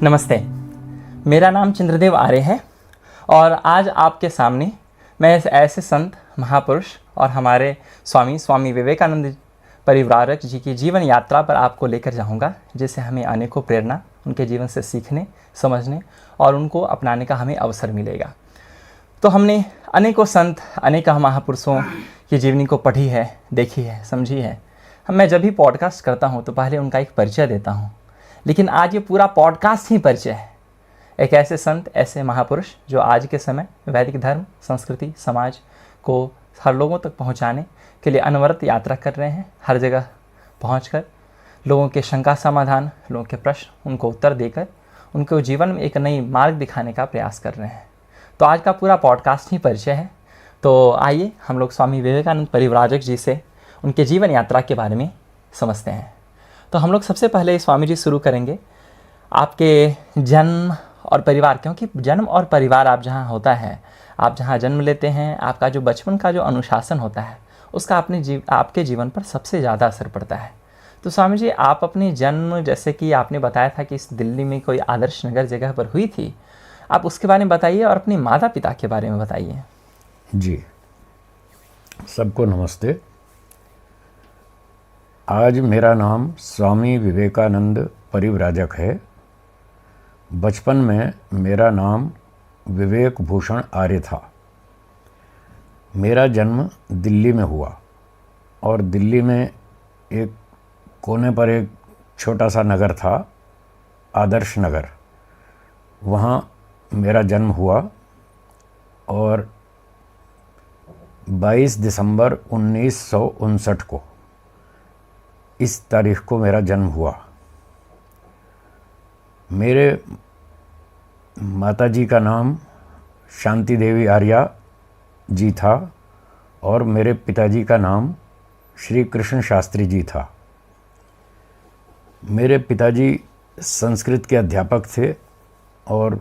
नमस्ते, मेरा नाम चंद्रदेव आर्य है और आज आपके सामने मैं ऐसे संत महापुरुष और हमारे स्वामी विवेकानंद परिव्राजक जी की जीवन यात्रा पर आपको लेकर जाऊंगा, जिससे हमें अनेकों प्रेरणा उनके जीवन से सीखने, समझने और उनको अपनाने का हमें अवसर मिलेगा। तो हमने अनेकों संत, अनेक महापुरुषों की जीवनी को पढ़ी है, देखी है, समझी है। मैं जब भी पॉडकास्ट करता हूँ तो पहले उनका एक परिचय देता हूँ, लेकिन आज ये पूरा पॉडकास्ट ही परिचय है एक ऐसे संत, ऐसे महापुरुष जो आज के समय वैदिक धर्म, संस्कृति, समाज को हर लोगों तक पहुंचाने के लिए अनवरत यात्रा कर रहे हैं। हर जगह पहुंचकर लोगों के शंका समाधान, लोगों के प्रश्न, उनको उत्तर देकर उनको जीवन में एक नई मार्ग दिखाने का प्रयास कर रहे हैं। तो आज का पूरा पॉडकास्ट ही परिचय है। तो आइए हम लोग स्वामी विवेकानंद परिव्राजक जी से उनके जीवन यात्रा के बारे में समझते हैं। तो हम लोग सबसे पहले स्वामी जी शुरू करेंगे आपके जन्म और परिवार, क्योंकि जन्म और परिवार आप जहाँ होता है, आप जहाँ जन्म लेते हैं, आपका जो बचपन का जो अनुशासन होता है उसका आपके जीवन पर सबसे ज़्यादा असर पड़ता है। तो स्वामी जी, आप अपने जन्म, जैसे कि आपने बताया था कि इस दिल्ली में कोई आदर्श नगर जगह पर हुई थी, आप उसके बारे में बताइए और अपने माता पिता के बारे में बताइए। जी, सबको नमस्ते। आज मेरा नाम स्वामी विवेकानंद परिव्राजक है। बचपन में मेरा नाम विवेक भूषण आर्य था। मेरा जन्म दिल्ली में हुआ और दिल्ली में एक कोने पर एक छोटा सा नगर था, आदर्श नगर। वहाँ मेरा जन्म हुआ और 22 दिसंबर 1959 को, इस तारीख को मेरा जन्म हुआ। मेरे माताजी का नाम शांति देवी आर्या जी था और मेरे पिताजी का नाम श्री कृष्ण शास्त्री जी था। मेरे पिताजी संस्कृत के अध्यापक थे और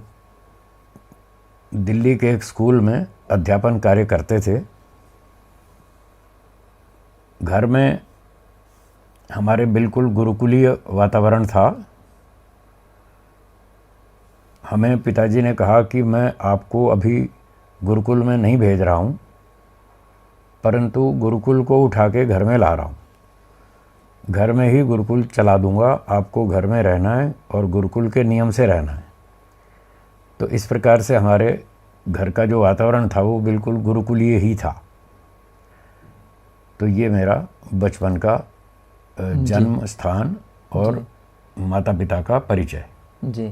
दिल्ली के एक स्कूल में अध्यापन कार्य करते थे। घर में हमारे बिल्कुल गुरुकुलीय वातावरण था। हमें पिताजी ने कहा कि मैं आपको अभी गुरुकुल में नहीं भेज रहा हूँ, परंतु गुरुकुल को उठा के घर में ला रहा हूँ। घर में ही गुरुकुल चला दूँगा, आपको घर में रहना है और गुरुकुल के नियम से रहना है। तो इस प्रकार से हमारे घर का जो वातावरण था वो बिल्कुल गुरुकुलीय ही था। तो ये मेरा बचपन का जन्म स्थान और माता पिता का परिचय। जी,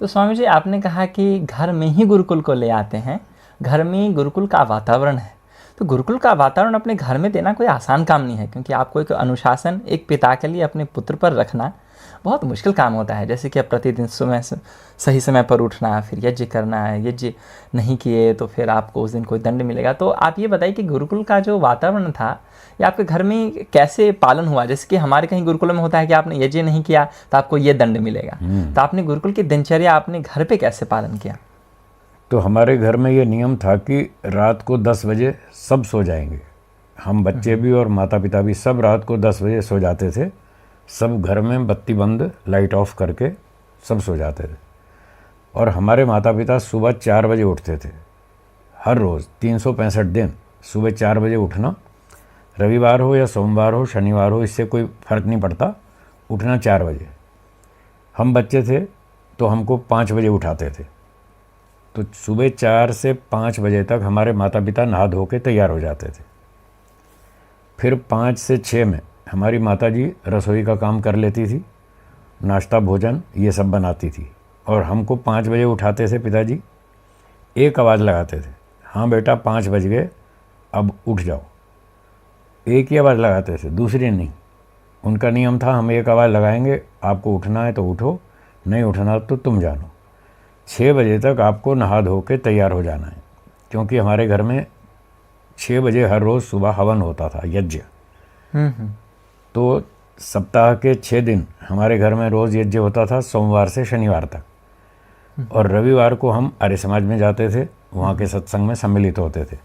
तो स्वामी जी, आपने कहा कि घर में ही गुरुकुल को ले आते हैं, घर में गुरुकुल का वातावरण है। तो गुरुकुल का वातावरण अपने घर में देना कोई आसान काम नहीं है, क्योंकि आपको एक अनुशासन, एक पिता के लिए अपने पुत्र पर रखना बहुत मुश्किल काम होता है। जैसे कि अब प्रतिदिन सही समय पर उठना, फिर यज्ञ करना है, यज्ञ नहीं किए तो फिर आपको उस दिन कोई दंड मिलेगा। तो आप ये बताइए कि गुरुकुल का जो वातावरण था ये आपके घर में कैसे पालन हुआ? जैसे कि हमारे कहीं गुरुकुल में होता है कि आपने यज्ञ नहीं किया तो आपको ये दंड मिलेगा। तो आपने गुरुकुल की दिनचर्या आपने घर पे कैसे पालन किया? तो हमारे घर में ये नियम था कि रात को 10 बजे सब सो जाएंगे। हम बच्चे भी और माता पिता भी सब रात को 10 बजे सो जाते थे। सब घर में बत्ती बंद, लाइट ऑफ करके सब सो जाते थे। और हमारे माता पिता सुबह 4 बजे उठते थे। हर रोज़ 365 दिन सुबह 4 बजे उठना। रविवार हो या सोमवार हो, शनिवार हो, इससे कोई फ़र्क नहीं पड़ता, उठना 4 बजे। हम बच्चे थे तो हमको 5 बजे उठाते थे। तो सुबह 4 से 5 बजे तक हमारे माता पिता नहा धो के तैयार हो जाते थे। फिर 5 से 6 में हमारी माताजी रसोई का काम कर लेती थी, नाश्ता भोजन ये सब बनाती थी। और हमको 5 बजे उठाते थे पिताजी। एक आवाज़ लगाते थे, हाँ बेटा 5 बज गए, अब उठ जाओ। एक ही आवाज़ लगाते थे, दूसरी नहीं। उनका नियम था, हम एक आवाज़ लगाएंगे, आपको उठना है तो उठो, नहीं उठना तो तुम जानो। 6 बजे तक आपको नहा धो के तैयार हो जाना है, क्योंकि हमारे घर में 6 बजे हर रोज़ सुबह हवन होता था, यज्ञ। तो सप्ताह के 6 दिन हमारे घर में रोज़ यज्ञ होता था, सोमवार से शनिवार तक। और रविवार को हम आर्य समाज में जाते थे, वहाँ के सत्संग में सम्मिलित होते थे।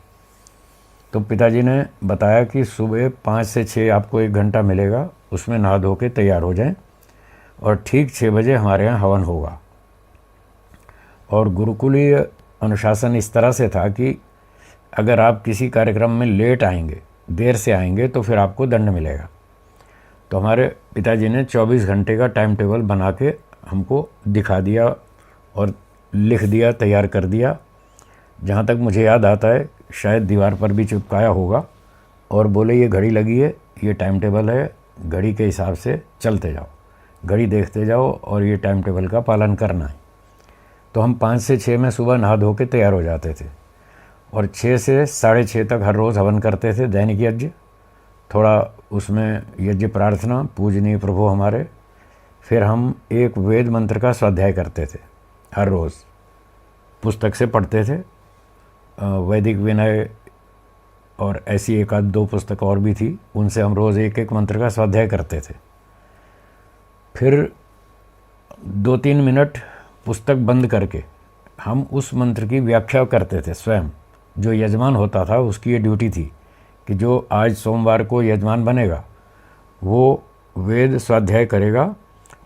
तो पिताजी ने बताया कि सुबह 5 से 6 आपको 1 घंटा मिलेगा, उसमें नहा धो के तैयार हो जाएं और ठीक 6 बजे हमारे यहाँ हवन होगा। और गुरुकुलीय अनुशासन इस तरह से था कि अगर आप किसी कार्यक्रम में लेट आएंगे, देर से आएंगे, तो फिर आपको दंड मिलेगा। तो हमारे पिताजी ने 24 घंटे का टाइम टेबल बना के हमको दिखा दिया और लिख दिया, तैयार कर दिया। जहाँ तक मुझे याद आता है शायद दीवार पर भी चिपकाया होगा, और बोले ये घड़ी लगी है, ये टाइम टेबल है, घड़ी के हिसाब से चलते जाओ, घड़ी देखते जाओ और ये टाइम टेबल का पालन करना है। तो हम 5 से 6 में सुबह नहा धो के तैयार हो जाते थे और 6 से 6:30 तक हर रोज़ हवन करते थे, दैनिक यज्ञ, थोड़ा उसमें यज्ञ प्रार्थना, पूजनीय प्रभु हमारे। फिर हम एक वेद मंत्र का स्वाध्याय करते थे, हर रोज़ पुस्तक से पढ़ते थे। वैदिक विनय और ऐसी एक आध 2 पुस्तक और भी थी, उनसे हम रोज़ एक एक मंत्र का स्वाध्याय करते थे। फिर 2-3 मिनट पुस्तक बंद करके हम उस मंत्र की व्याख्या करते थे स्वयं। जो यजमान होता था उसकी ये ड्यूटी थी कि जो आज सोमवार को यजमान बनेगा वो वेद स्वाध्याय करेगा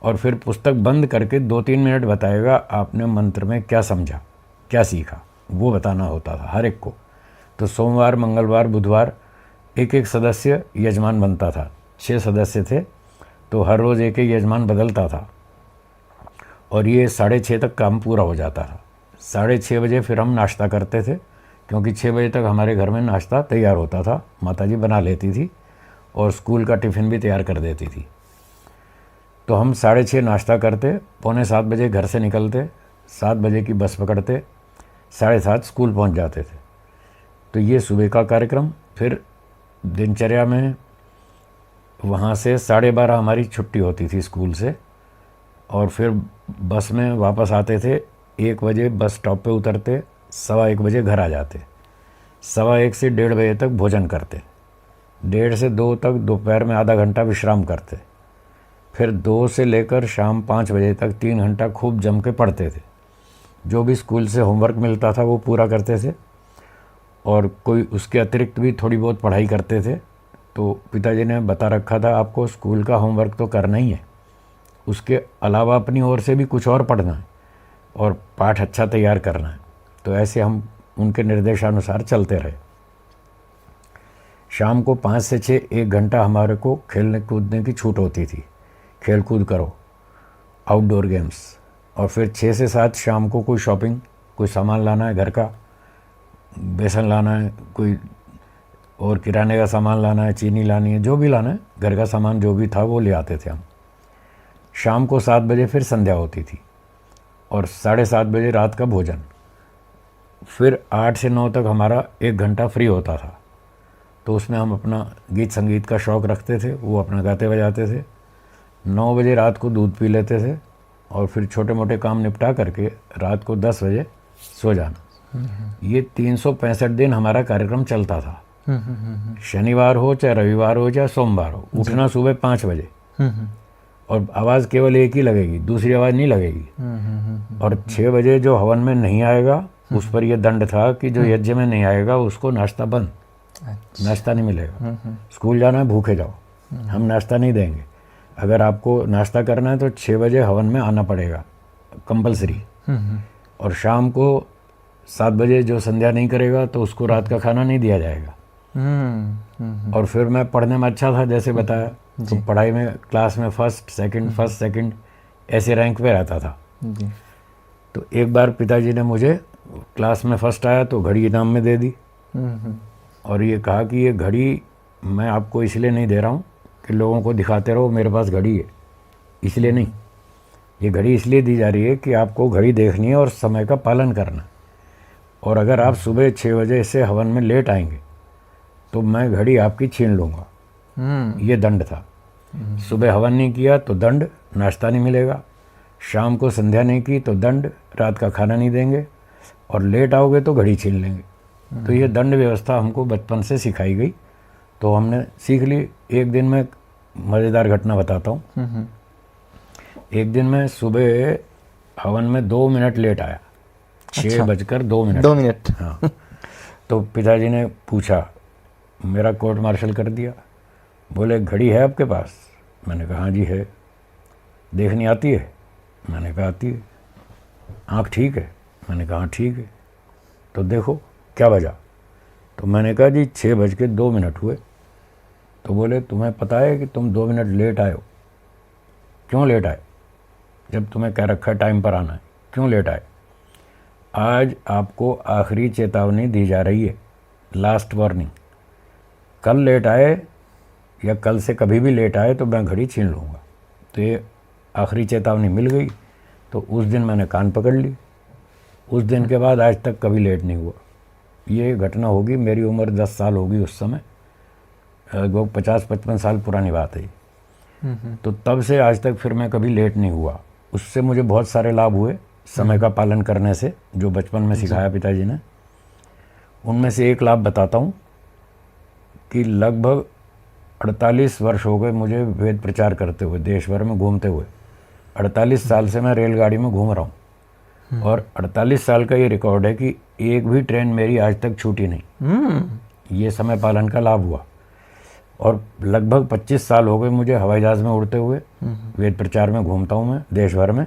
और फिर पुस्तक बंद करके 2-3 मिनट बताएगा आपने मंत्र में क्या समझा, क्या सीखा, वो बताना होता था हर एक को। तो सोमवार, मंगलवार, बुधवार एक एक सदस्य यजमान बनता था। 6 सदस्य थे, तो हर रोज़ एक एक यजमान बदलता था और ये 6:30 तक काम पूरा हो जाता था। 6:30 बजे फिर हम नाश्ता करते थे, क्योंकि 6 बजे तक हमारे घर में नाश्ता तैयार होता था, माताजी बना लेती थी और स्कूल का टिफ़िन भी तैयार कर देती थी। तो हम 6:30 नाश्ता करते, 6:45 बजे घर से निकलते, 7 बजे की बस पकड़ते, 7:30 स्कूल पहुंच जाते थे। तो ये सुबह का कार्यक्रम। फिर दिनचर्या में वहाँ से 12:30 हमारी छुट्टी होती थी स्कूल से, और फिर बस में वापस आते थे। 1 बजे बस स्टॉप पे उतरते, 1:15 बजे घर आ जाते। 1:15 से 1:30 बजे तक भोजन करते, 1:30 से 2 तक दोपहर में आधा घंटा विश्राम करते। फिर 2 से लेकर शाम 5 बजे तक 3 घंटा खूब जम के पढ़ते थे। जो भी स्कूल से होमवर्क मिलता था वो पूरा करते थे, और कोई उसके अतिरिक्त भी थोड़ी बहुत पढ़ाई करते थे। तो पिताजी ने बता रखा था आपको स्कूल का होमवर्क तो करना ही है, उसके अलावा अपनी ओर से भी कुछ और पढ़ना है और पाठ अच्छा तैयार करना है। तो ऐसे हम उनके निर्देशानुसार चलते रहे। शाम को 5 से 6 1 घंटा हमारे को खेलने कूदने की छूट होती थी, खेल कूद करो, आउटडोर गेम्स। और फिर 6 से 7 शाम को कोई शॉपिंग, कोई सामान लाना है घर का, बेसन लाना है, कोई और किराने का सामान लाना है, चीनी लानी है, जो भी लाना है, घर का सामान जो भी था वो ले आते थे हम। शाम को 7 बजे फिर संध्या होती थी और 7:30 बजे रात का भोजन। फिर 8 से 9 तक हमारा 1 घंटा फ्री होता था, तो उसमें हम अपना गीत संगीत का शौक़ रखते थे, वो अपना गाते बजाते थे। 9 बजे रात को दूध पी लेते थे और फिर छोटे मोटे काम निपटा करके रात को 10 बजे सो जाना। ये 365 दिन हमारा कार्यक्रम चलता था। शनिवार हो चाहे रविवार हो चाहे सोमवार हो, उठना सुबह 5 बजे और आवाज़ केवल एक ही लगेगी, दूसरी आवाज़ नहीं लगेगी। और 6 बजे जो हवन में नहीं आएगा उस पर यह दंड था कि जो यज्ञ में नहीं आएगा उसको नाश्ता बंद, नाश्ता नहीं मिलेगा। स्कूल जाना है भूखे जाओ, हम नाश्ता नहीं देंगे। अगर आपको नाश्ता करना है तो 6 बजे हवन में आना पड़ेगा कंपलसरी। और शाम को 7 बजे जो संध्या नहीं करेगा तो उसको रात का खाना नहीं दिया जाएगा। और फिर मैं पढ़ने में अच्छा था, जैसे बताया, तो पढ़ाई में क्लास में फर्स्ट सेकंड ऐसे रैंक पे रहता था। तो एक बार पिताजी ने मुझे, क्लास में फर्स्ट आया तो घड़ी इनाम में दे दी, और ये कहा कि ये घड़ी मैं आपको इसलिए नहीं दे रहा हूँ कि लोगों को दिखाते रहो मेरे पास घड़ी है, इसलिए नहीं, ये घड़ी इसलिए दी जा रही है कि आपको घड़ी देखनी है और समय का पालन करना। और अगर आप सुबह 6 बजे से हवन में लेट आएंगे तो मैं घड़ी आपकी छीन लूँगा। ये दंड था। सुबह हवन नहीं किया तो दंड, नाश्ता नहीं मिलेगा। शाम को संध्या नहीं की तो दंड, रात का खाना नहीं देंगे, और लेट आओगे तो घड़ी छीन लेंगे। तो ये दंड व्यवस्था हमको बचपन से सिखाई गई, तो हमने सीख ली। एक दिन मैं मज़ेदार घटना बताता हूँ। एक दिन मैं सुबह हवन में 2 मिनट लेट आया, 6:02 2 मिनट। हाँ। तो पिताजी ने पूछा, मेरा कोर्ट मार्शल कर दिया। बोले घड़ी है आपके पास? मैंने कहा हाँ जी है। देखनी आती है? मैंने कहा आती है। आँख ठीक है? मैंने कहा ठीक है, तो देखो क्या बजा। तो मैंने कहा जी 6:02 हुए। तो बोले तुम्हें पता है कि तुम 2 मिनट लेट आए हो? क्यों लेट आए? जब तुम्हें कह रखा है टाइम पर आना है, क्यों लेट आए? आज आपको आखिरी चेतावनी दी जा रही है, लास्ट वार्निंग। कल लेट आए या कल से कभी भी लेट आए तो मैं घड़ी छीन लूँगा। तो ये आखिरी चेतावनी मिल गई, तो उस दिन मैंने कान पकड़ ली। उस दिन के बाद आज तक कभी लेट नहीं हुआ। ये घटना होगी, मेरी उम्र 10 साल होगी उस समय, लगभग 50-55 साल पुरानी बात है। तो तब से आज तक फिर मैं कभी लेट नहीं हुआ। उससे मुझे बहुत सारे लाभ हुए समय का पालन करने से, जो बचपन में सिखाया पिताजी ने। उनमें से एक लाभ बताता हूँ कि लगभग 48 वर्ष हो गए मुझे वेद प्रचार करते हुए, देश भर में घूमते हुए। 48 साल से मैं रेलगाड़ी में घूम रहा हूँ, और 48 साल का ये रिकॉर्ड है कि एक भी ट्रेन मेरी आज तक छूटी नहीं। ये समय पालन का लाभ हुआ। और लगभग 25 साल हो गए मुझे हवाई जहाज़ में उड़ते हुए, वेद प्रचार में घूमता हूँ मैं देश भर में।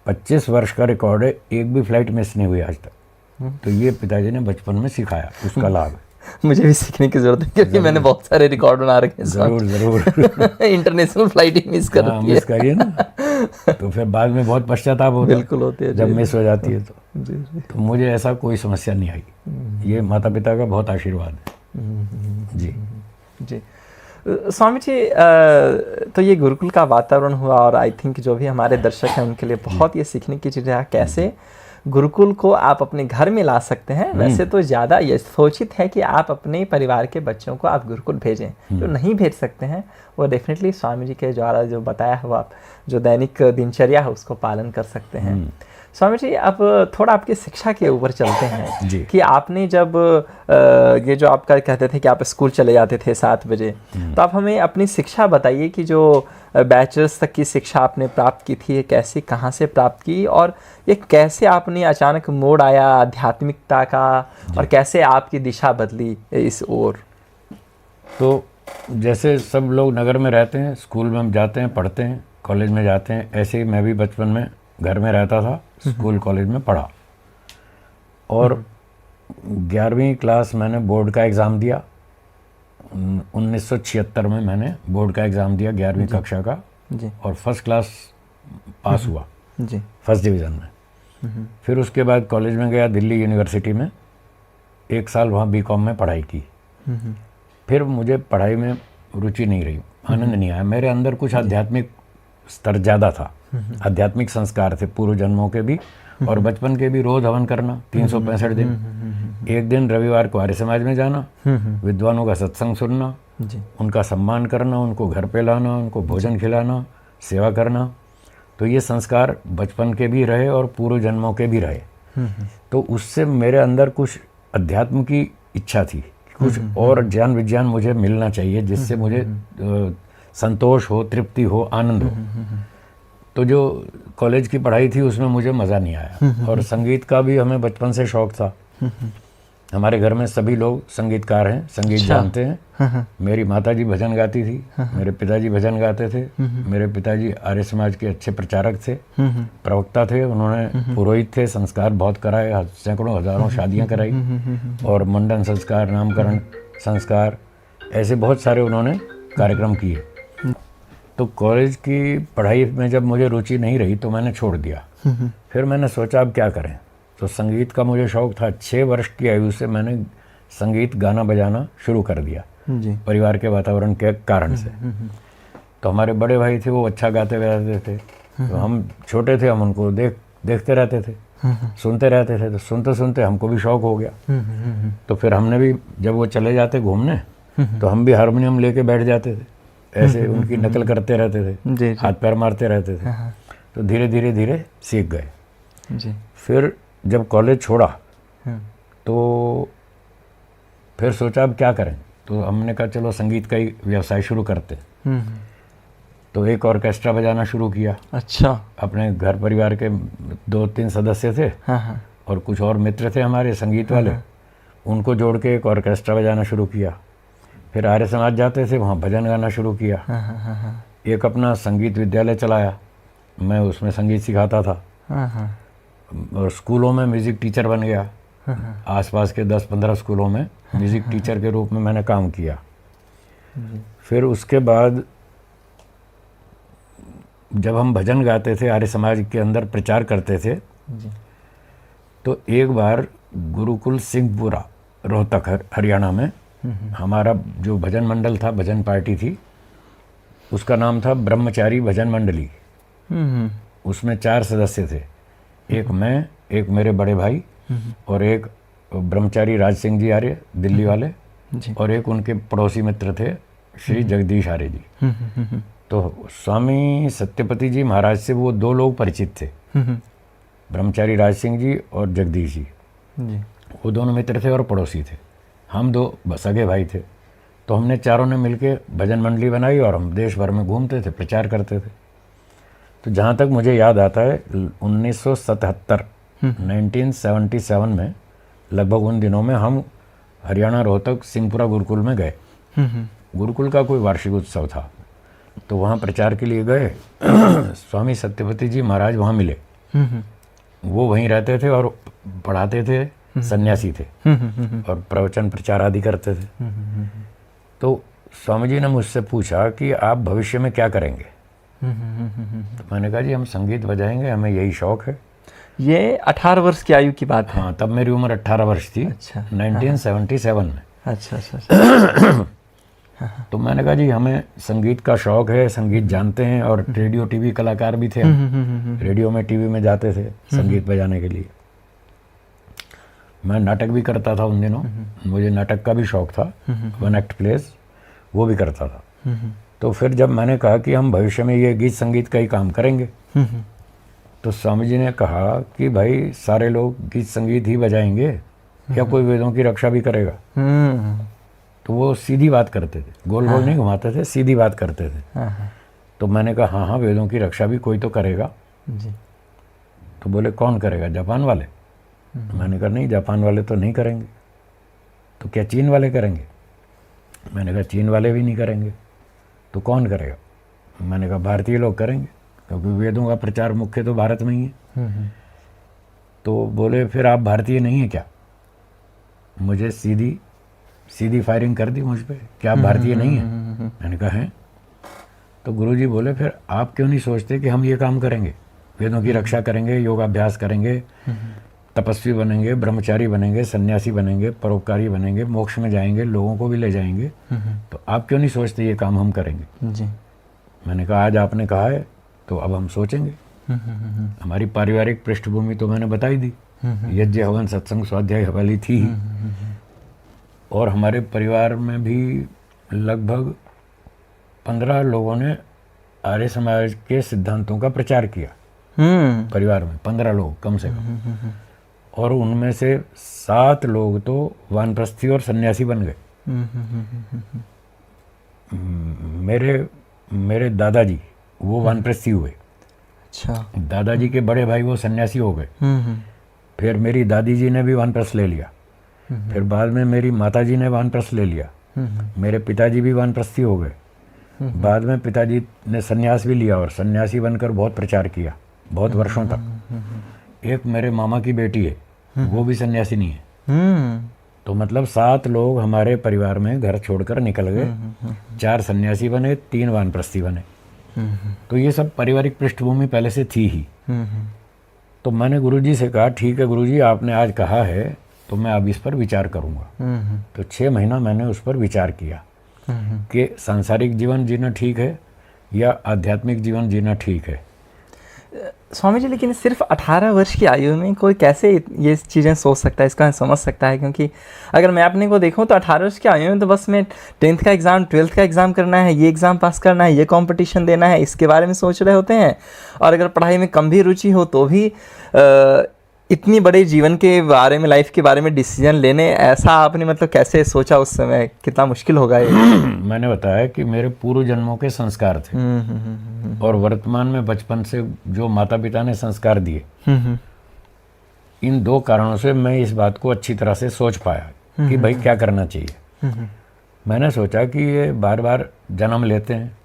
25 वर्ष का रिकॉर्ड है, एक भी फ्लाइट मिस नहीं हुई आज तक। तो ये पिताजी ने बचपन में सिखाया, उसका लाभ है। मुझे भी सीखने की जरूरत है, क्योंकि मैंने बहुत सारे रिकॉर्ड बना रखे हैं। ज़रूर ज़रूर इंटरनेशनल फ्लाइट ही मिस कर दी है। मिस करिए ना, तो फिर बाद में बहुत पश्चाताप होता है। बिल्कुल होती है जब मिस हो जाती है तो। जी जी तो मुझे ऐसा कोई समस्या नहीं आई। ये माता पिता का बहुत आशीर्वाद है। जी जी। स्वामी जी, तो ये गुरुकुल का वातावरण हुआ, और आई थिंक जो भी हमारे दर्शक हैं उनके लिए बहुत ये सीखने की चीज़ है, कैसे गुरुकुल को आप अपने घर में ला सकते हैं। वैसे तो ज़्यादा ये सोचित है कि आप अपने परिवार के बच्चों को आप गुरुकुल भेजें। जो नहीं भेज सकते हैं वो डेफिनेटली स्वामी जी के द्वारा जो बताया हुआ आप जो दैनिक दिनचर्या है उसको पालन कर सकते हैं। स्वामी जी, अब थोड़ा आपकी शिक्षा के ऊपर चलते हैं कि आपने जब ये जो आपका कहते थे कि आप स्कूल चले जाते थे 7 बजे, तो आप हमें अपनी शिक्षा बताइए कि जो बैचलर्स तक की शिक्षा आपने प्राप्त की थी, ये कैसे कहाँ से प्राप्त की, और ये कैसे आपने अचानक मोड़ आया आध्यात्मिकता का, और कैसे आपकी दिशा बदली इस ओर? तो जैसे सब लोग नगर में रहते हैं, स्कूल में जाते हैं, पढ़ते हैं, कॉलेज में जाते हैं, ऐसे ही मैं भी बचपन में घर में रहता था, स्कूल कॉलेज में पढ़ा। और 11वीं क्लास मैंने बोर्ड का एग्ज़ाम दिया। 1976 में मैंने बोर्ड का एग्ज़ाम दिया 11वीं कक्षा का, और फर्स्ट क्लास पास हुआ जी, फर्स्ट डिवीज़न में। फिर उसके बाद कॉलेज में गया, दिल्ली यूनिवर्सिटी में 1 साल वहाँ बीकॉम में पढ़ाई की। फिर मुझे पढ़ाई में रुचि नहीं रही, आनंद नहीं आया। मेरे अंदर कुछ आध्यात्मिक स्तर ज़्यादा था, आध्यात्मिक संस्कार थे पूर्व जन्मों के भी और बचपन के भी। रोज हवन करना 365 दिन, एक दिन रविवार को आर्य समाज में जाना, विद्वानों का सत्संग सुनना, उनका सम्मान करना, उनको घर पे लाना, उनको भोजन खिलाना, सेवा करना। तो ये संस्कार बचपन के भी रहे और पूर्व जन्मों के भी रहे। तो उससे मेरे अंदर कुछ अध्यात्म की इच्छा थी, कुछ और ज्ञान विज्ञान मुझे मिलना चाहिए जिससे मुझे संतोष हो, तृप्ति हो, आनंद हो। तो जो कॉलेज की पढ़ाई थी उसमें मुझे मज़ा नहीं आया। और संगीत का भी हमें बचपन से शौक था। हमारे घर में सभी लोग संगीतकार हैं, संगीत जानते हैं। मेरी माताजी भजन गाती थी, मेरे पिताजी भजन गाते थे। मेरे पिताजी आर्य समाज के अच्छे प्रचारक थे, प्रवक्ता थे। उन्होंने पुरोहित थे, संस्कार बहुत कराए, सैकड़ों हजारों शादियां कराई, और मंडन संस्कार, नामकरण संस्कार, ऐसे बहुत सारे उन्होंने कार्यक्रम किए। तो कॉलेज की पढ़ाई में जब मुझे रुचि नहीं रही तो मैंने छोड़ दिया। फिर मैंने सोचा अब क्या करें। तो संगीत का मुझे शौक था। 6 वर्ष की आयु से मैंने संगीत गाना बजाना शुरू कर दिया जी। परिवार के वातावरण के कारण से। तो हमारे बड़े भाई थे, वो अच्छा गाते बजाते थे, तो हम छोटे थे, हम उनको देखते रहते थे, सुनते रहते थे। तो सुनते सुनते हमको भी शौक हो गया। तो फिर हमने भी, जब वो चले जाते घूमने तो हम भी हारमोनियम लेके बैठ जाते थे, ऐसे उनकी नकल करते रहते थे, जी। हाथ पैर मारते रहते थे। तो धीरे धीरे धीरे सीख गए जी। फिर जब कॉलेज छोड़ा तो फिर सोचा अब क्या करें। तो हमने कहा चलो संगीत का ही व्यवसाय शुरू करते। तो एक ऑर्केस्ट्रा बजाना शुरू किया। अच्छा। अपने घर परिवार के 2-3 सदस्य थे और कुछ और मित्र थे हमारे संगीत वाले, उनको जोड़ के एक ऑर्केस्ट्रा बजाना शुरू किया। फिर आर्य समाज जाते थे, वहाँ भजन गाना शुरू किया। एक अपना संगीत विद्यालय चलाया, मैं उसमें संगीत सिखाता था। और स्कूलों में म्यूज़िक टीचर बन गया। आसपास के 10-15 स्कूलों में म्यूज़िक टीचर के रूप में मैंने काम किया। फिर उसके बाद जब हम भजन गाते थे, आर्य समाज के अंदर प्रचार करते थे, तो एक बार गुरुकुल सिंहपुरा रोहतक हरियाणा में हमारा जो भजन मंडल था, भजन पार्टी थी, उसका नाम था ब्रह्मचारी भजन मंडली। उसमें 4 सदस्य थे, एक मैं, एक मेरे बड़े भाई और एक ब्रह्मचारी राज सिंह जी आर्य दिल्ली वाले, और एक उनके पड़ोसी मित्र थे श्री जगदीश आर्य जी। तो स्वामी सत्यपति जी महाराज से वो 2 लोग परिचित थे, ब्रह्मचारी राज सिंह जी और जगदीश जी। वो दोनों मित्र थे और पड़ोसी थे, हम 2 सगे भाई थे। तो हमने चारों ने मिलके भजन मंडली बनाई और हम देश भर में घूमते थे, प्रचार करते थे। तो जहाँ तक मुझे याद आता है 1977 में लगभग उन दिनों में हम हरियाणा रोहतक सिंहपुरा गुरुकुल में गए। गुरुकुल का कोई वार्षिक उत्सव था, तो वहाँ प्रचार के लिए गए। स्वामी सत्यपति जी महाराज वहाँ मिले। वो वहीं रहते थे और पढ़ाते थे, सन्यासी थे और प्रवचन प्रचार आदि करते थे। तो स्वामी जी ने मुझसे पूछा कि आप भविष्य में क्या करेंगे? तो मैंने कहा जी हम संगीत बजाएंगे, हमें यही शौक है। ये 18 वर्ष की आयु की बात है? हाँ, तब मेरी उम्र 18 वर्ष थी। अच्छा। 1977 में। अच्छा। तो मैंने कहा जी हमें संगीत का शौक है, संगीत जानते हैं, और रेडियो टीवी कलाकार भी थे हम। रेडियो में टीवी में जाते थे संगीत बजाने के लिए। मैं नाटक भी करता था उन दिनों, मुझे नाटक का भी शौक था, 1 एक्ट प्लेस वो भी करता था। तो फिर जब मैंने कहा कि हम भविष्य में ये गीत संगीत का ही काम करेंगे, तो स्वामी जी ने कहा कि भाई सारे लोग गीत संगीत ही बजाएंगे या कोई वेदों की रक्षा भी करेगा? तो वो सीधी बात करते थे, गोल गोल नहीं घुमाते थे, सीधी बात करते थे। तो मैंने कहा हाँ, वेदों की रक्षा भी कोई तो करेगा। तो बोले कौन करेगा? जापान वाले? मैंने कहा नहीं, जापान वाले तो नहीं करेंगे। तो क्या चीन वाले करेंगे? मैंने कहा चीन वाले भी नहीं करेंगे। तो कौन करेगा? मैंने कहा भारतीय लोग करेंगे, क्योंकि वेदों का प्रचार मुख्य तो भारत में ही है। तो बोले फिर आप भारतीय नहीं है क्या? मुझे सीधी फायरिंग कर दी मुझ पे, क्या आप भारतीय नहीं है? मैंने कहा हैं। तो गुरुजी बोले फिर आप क्यों नहीं सोचते कि हम ये काम करेंगे, वेदों की रक्षा करेंगे, योगाभ्यास करेंगे, तपस्वी बनेंगे, ब्रह्मचारी बनेंगे, सन्यासी बनेंगे, परोपकारी बनेंगे, मोक्ष में जाएंगे, लोगों को भी ले जाएंगे, तो आप क्यों नहीं सोचते ये काम हम करेंगे? जी। मैंने कहा आज आपने कहा है तो अब हम सोचेंगे। हमारी पारिवारिक पृष्ठभूमि तो मैंने बताई दी, यज्ञ हवन सत्संग स्वाध्याय हवाली थी ही। और हमारे परिवार में भी लगभग 15 लोगों ने आर्य समाज के सिद्धांतों का प्रचार किया। परिवार में 15 लोग कम से कम, और उनमें से 7 लोग तो वानप्रस्थी और सन्यासी बन गए। मेरे दादाजी वो वानप्रस्थी हुए। अच्छा। दादाजी के बड़े भाई वो सन्यासी हो गए। फिर मेरी दादी जी ने भी वानप्रस्थ ले लिया। फिर बाद में मेरी माताजी ने वानप्रस्थ ले लिया। मेरे पिताजी भी वानप्रस्थी हो गए। बाद में पिताजी ने सन्यास भी लिया और सन्यासी बनकर बहुत प्रचार किया बहुत वर्षों तक। एक मेरे मामा की बेटी है, वो भी सन्यासी नहीं है। तो मतलब 7 लोग हमारे परिवार में घर छोड़कर निकल गए। 4 सन्यासी बने, 3 वानप्रस्थी बने। तो ये सब पारिवारिक पृष्ठभूमि पहले से थी ही। तो मैंने गुरुजी से कहा ठीक है गुरुजी, आपने आज कहा है तो मैं अब इस पर विचार करूँगा। तो 6 महीना मैंने उस पर विचार किया कि सांसारिक जीवन जीना ठीक है या आध्यात्मिक जीवन जीना ठीक है। स्वामी जी, लेकिन सिर्फ 18 वर्ष की आयु में कोई कैसे ये चीज़ें सोच सकता है, इसका समझ सकता है? क्योंकि अगर मैं अपने को देखूं तो 18 वर्ष की आयु में तो बस मैं 10th का एग्ज़ाम 12th का एग्ज़ाम करना है, ये एग्ज़ाम पास करना है, ये कंपटीशन देना है, इसके बारे में सोच रहे होते हैं। और अगर पढ़ाई में कम भी रुचि हो तो भी इतनी बड़े जीवन के बारे में, लाइफ के बारे में डिसीजन लेने, ऐसा आपने मतलब कैसे सोचा उस समय? कितना मुश्किल होगा ये? मैंने बताया कि मेरे पूर्व जन्मों के संस्कार थे और वर्तमान में बचपन से जो माता पिता ने संस्कार दिए, इन 2 कारणों से मैं इस बात को अच्छी तरह से सोच पाया कि भाई क्या करना चाहिए। मैंने सोचा कि ये बार बार जन्म लेते हैं,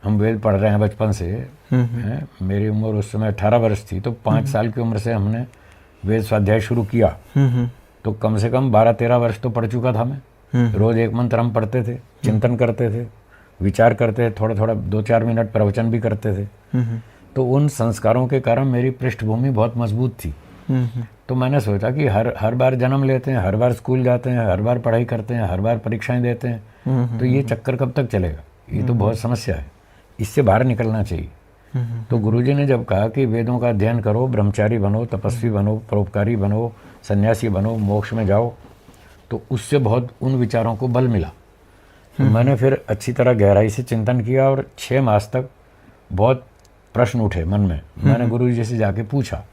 हम वेद पढ़ रहे हैं बचपन से। मेरी उम्र उस समय 18 वर्ष थी, तो 5 साल की उम्र से हमने वेद स्वाध्याय शुरू किया तो कम से कम 12-13 वर्ष तो पढ़ चुका था मैं। रोज एक मंत्र हम पढ़ते थे, चिंतन करते थे, विचार करते थे, थोड़ा थोड़ा 2-4 मिनट प्रवचन भी करते थे। तो उन संस्कारों के कारण मेरी पृष्ठभूमि बहुत मजबूत थी। तो मैंने सोचा कि हर बार जन्म लेते हैं, हर बार स्कूल जाते हैं, हर बार पढ़ाई करते हैं, हर बार परीक्षाएं देते हैं, तो ये चक्कर कब तक चलेगा? ये तो बहुत समस्या है, इससे बाहर निकलना चाहिए। तो गुरुजी ने जब कहा कि वेदों का अध्ययन करो, ब्रह्मचारी बनो, तपस्वी बनो, परोपकारी बनो, सन्यासी बनो, मोक्ष में जाओ, तो उससे बहुत उन विचारों को बल मिला। तो मैंने फिर अच्छी तरह गहराई से चिंतन किया और 6 मास तक बहुत प्रश्न उठे मन में। मैंने गुरुजी से जाके पूछा।